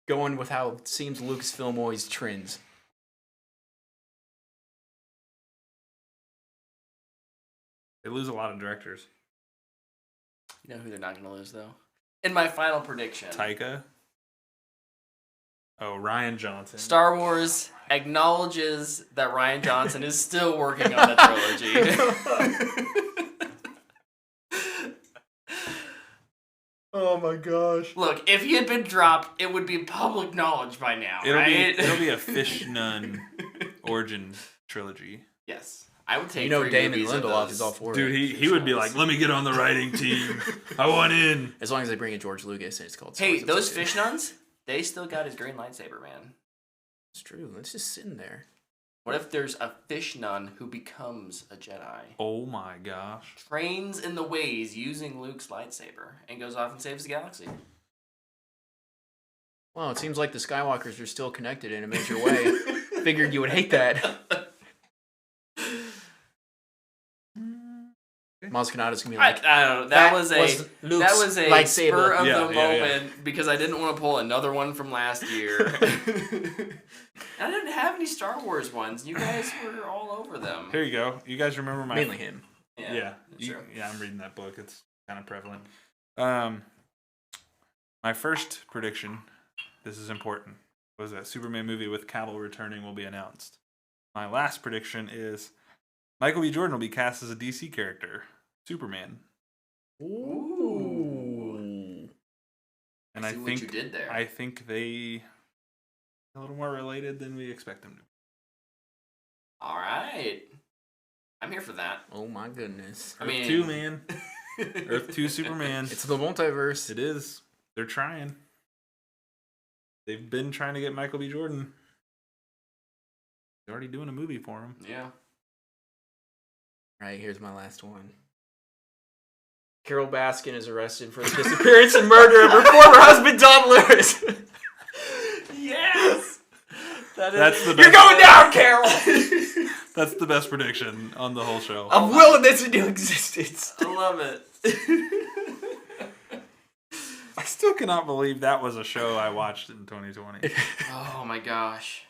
going with how it seems Lucasfilm always trends. They lose a lot of directors. You know who they're not going to lose, though? In my final prediction, Taika. Oh, Rian Johnson. Star Wars acknowledges that Rian Johnson is still working on a trilogy. Oh my gosh. Look, if he had been dropped, it would be public knowledge by now, It'll right? be a Fish Nun origin trilogy. Yes. I would take You know, 3 Damon movies of Lindelof those. is all for Dude, it. he would be like, let me get on the writing team. I want in. As long as they bring in George Lucas and it's called Hey, Swords of those Fortune. fish nuns, they still got his green lightsaber, man. It's true. It's just sitting there. What if there's a fish nun who becomes a Jedi? Oh my gosh. Trains in the ways using Luke's lightsaber and goes off and saves the galaxy. Well, it seems like the Skywalkers are still connected in a major way. Figured you would hate that. Maz Kanata's gonna be like, I don't know. That was a Luke's spur lightsaber. of Yeah, the yeah, yeah. moment because I didn't want to pull another one from last year. I didn't have any Star Wars ones. You guys were all over them. Here you go. You guys remember my Mainly him. Yeah, that's true. yeah, I'm reading that book. It's kind of prevalent. My first prediction, this is important, was that Superman movie with Cavill returning will be announced. My last prediction is Michael B. Jordan will be cast as a DC character, Superman, Ooh. and I see what you did there. I think they a little more related than we expect them to. All right. I'm here for that. Oh my goodness. I mean- Earth 2, man. Earth 2 Superman. It's the multiverse. It is. They're trying. They've been trying to get Michael B. Jordan. They're already doing a movie for him. Yeah. Right, here's my last one. Carol Baskin is arrested for the disappearance and murder of her former husband, Tom Lewis. Yes. That's the You're best. going down, Carol! That's the best prediction on the whole show. I'm willing this into existence. I love it. I still cannot believe that was a show I watched in 2020. Oh my gosh.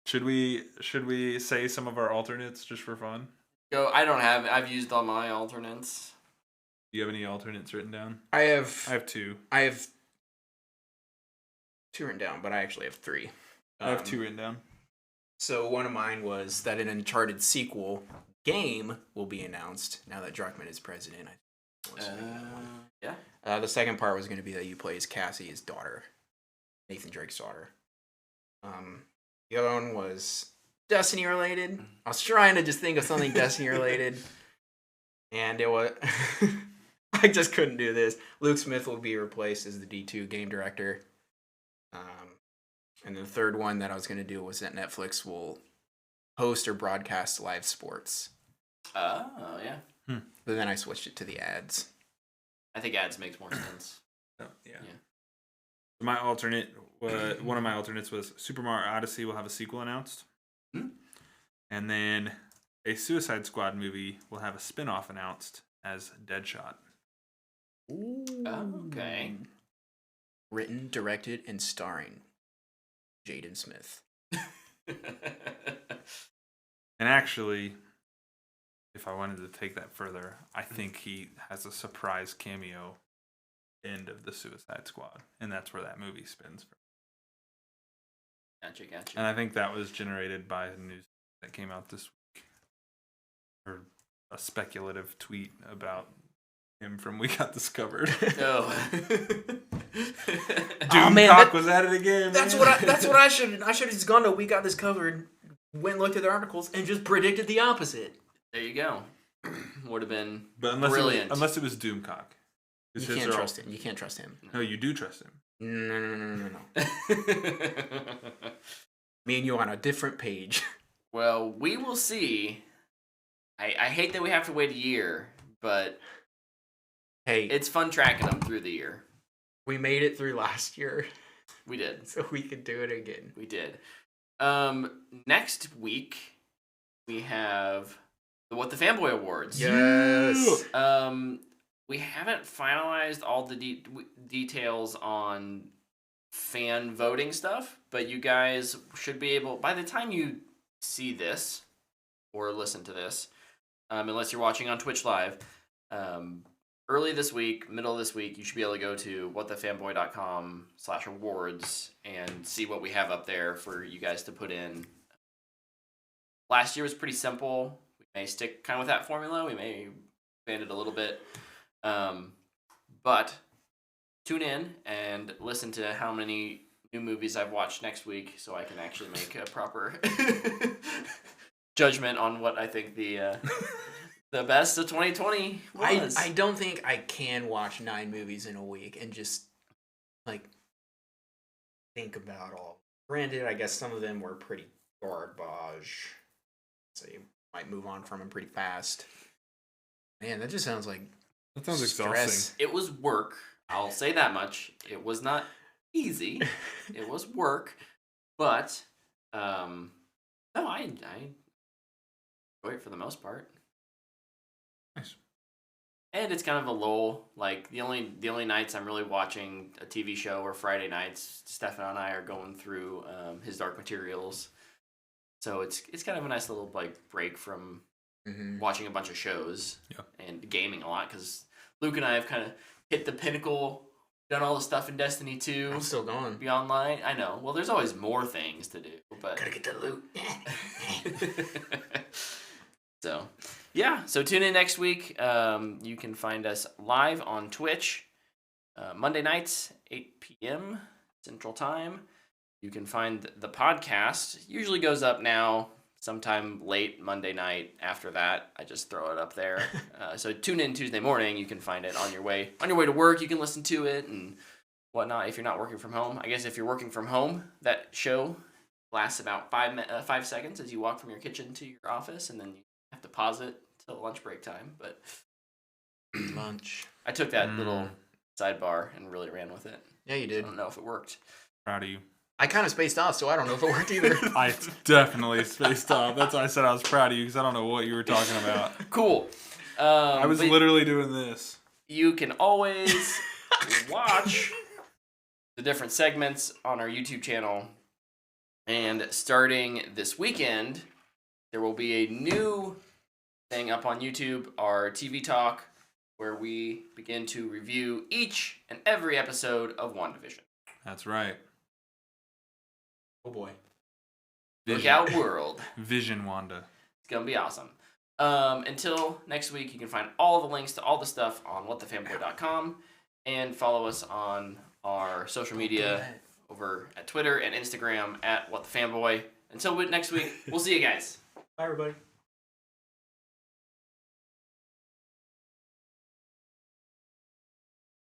Should we say some of our alternates just for fun? Go. I've used all my alternates. Do you have any alternates written down? I I have have 2. 2 written down, but I actually have 3. I have 2 written down. So one of mine was that an Uncharted sequel game will be announced now that Druckmann is president. Yeah. The second part was going to be that you play as Cassie, his daughter, Nathan Drake's daughter. The other one was Destiny related. I was trying to just think of something Destiny related, and it was I just couldn't do this. Luke Smith will be replaced as the D2 game director. And the third one that I was going to do was that Netflix will host or broadcast live sports. Oh yeah. But then I switched it to the ads. I think ads makes more sense. Oh, yeah. Yeah. My alternate, one of my alternates was Super Mario Odyssey will have a sequel announced. And then a Suicide Squad movie will have a spin-off announced as Deadshot. Okay. Written, directed, and starring Jaden Smith. And actually, if I wanted to take that further, I think he has a surprise cameo end of the Suicide Squad, and that's where that movie spins from. Gotcha. And I think that was generated by the news that came out this week, or a speculative tweet about him from We Got Discovered. Oh. Doomcock was at it again. That's man. what I should have just gone to We Got This Covered, went and looked at the articles, and just predicted the opposite. There you go. Would have been unless brilliant. Unless it was Doomcock. You can't trust him. You can't trust him. No, you do trust him. No. Me and you on a different page. Well, we will see. I hate that we have to wait a year, but Hey, it's fun tracking them through the year. we made it through last year, We did. so we could do it again. We did. Next week we have the What the Fanboy Awards. Yes. We haven't finalized all the details on fan voting stuff, but you guys should be able, by the time you see this or listen to this, unless you're watching on Twitch Live, early this week, middle of this week, you should be able to go to whatthefanboy.com/awards and see what we have up there for you guys to put in. Last year was pretty simple. We may stick kind of with that formula. We may expand it a little bit. But tune in and listen to how many new movies I've watched next week so I can actually make a proper judgment on what I think the best of 2020 was. I don't think I can watch 9 movies in a week and just think about all. Granted, I guess some of them were pretty garbage, so you might move on from them pretty fast. Man, that just sounds like That sounds stress. exhausting. It was work. I'll say that much. It was not easy. It was work, but no, I enjoy it for the most part. Nice. And it's kind of a lull. Like the only nights I'm really watching a TV show are Friday nights. Stefan and I are going through His Dark Materials, so it's kind of a nice little break from watching a bunch of shows and gaming a lot, because Luke and I have kind of hit the pinnacle, done all the stuff in Destiny 2. I'm still going. Be online. I know. Well, there's always more things to do, but Gotta get the loot. So, yeah. So tune in next week. You can find us live on Twitch Monday nights, 8 p.m. Central Time. You can find the podcast. Usually goes up now sometime late Monday night. After that, I just throw it up there. So tune in Tuesday morning. You can find it on your way to work. You can listen to it and whatnot if you're not working from home. I guess if you're working from home, that show lasts about 5 seconds as you walk from your kitchen to your office, and then you have to pause it till lunch break time. But Lunch. I took that little sidebar and really ran with it. Yeah, you did. I don't know if it worked. Proud of you. I kind of spaced off, so I don't know if it worked either. I definitely spaced off. That's why I said I was proud of you, because I don't know what you were talking about. Cool. I was literally doing this. You can always watch the different segments on our YouTube channel. And starting this weekend, there will be a new thing up on YouTube, our TV Talk, where we begin to review each and every episode of WandaVision. That's right. Oh boy. Look out, world. Vision Wanda. It's going to be awesome. Until next week, you can find all the links to all the stuff on whatthefanboy.com and follow us on our social media over at Twitter and Instagram at whatthefanboy. Until next week, we'll see you guys. Bye, everybody.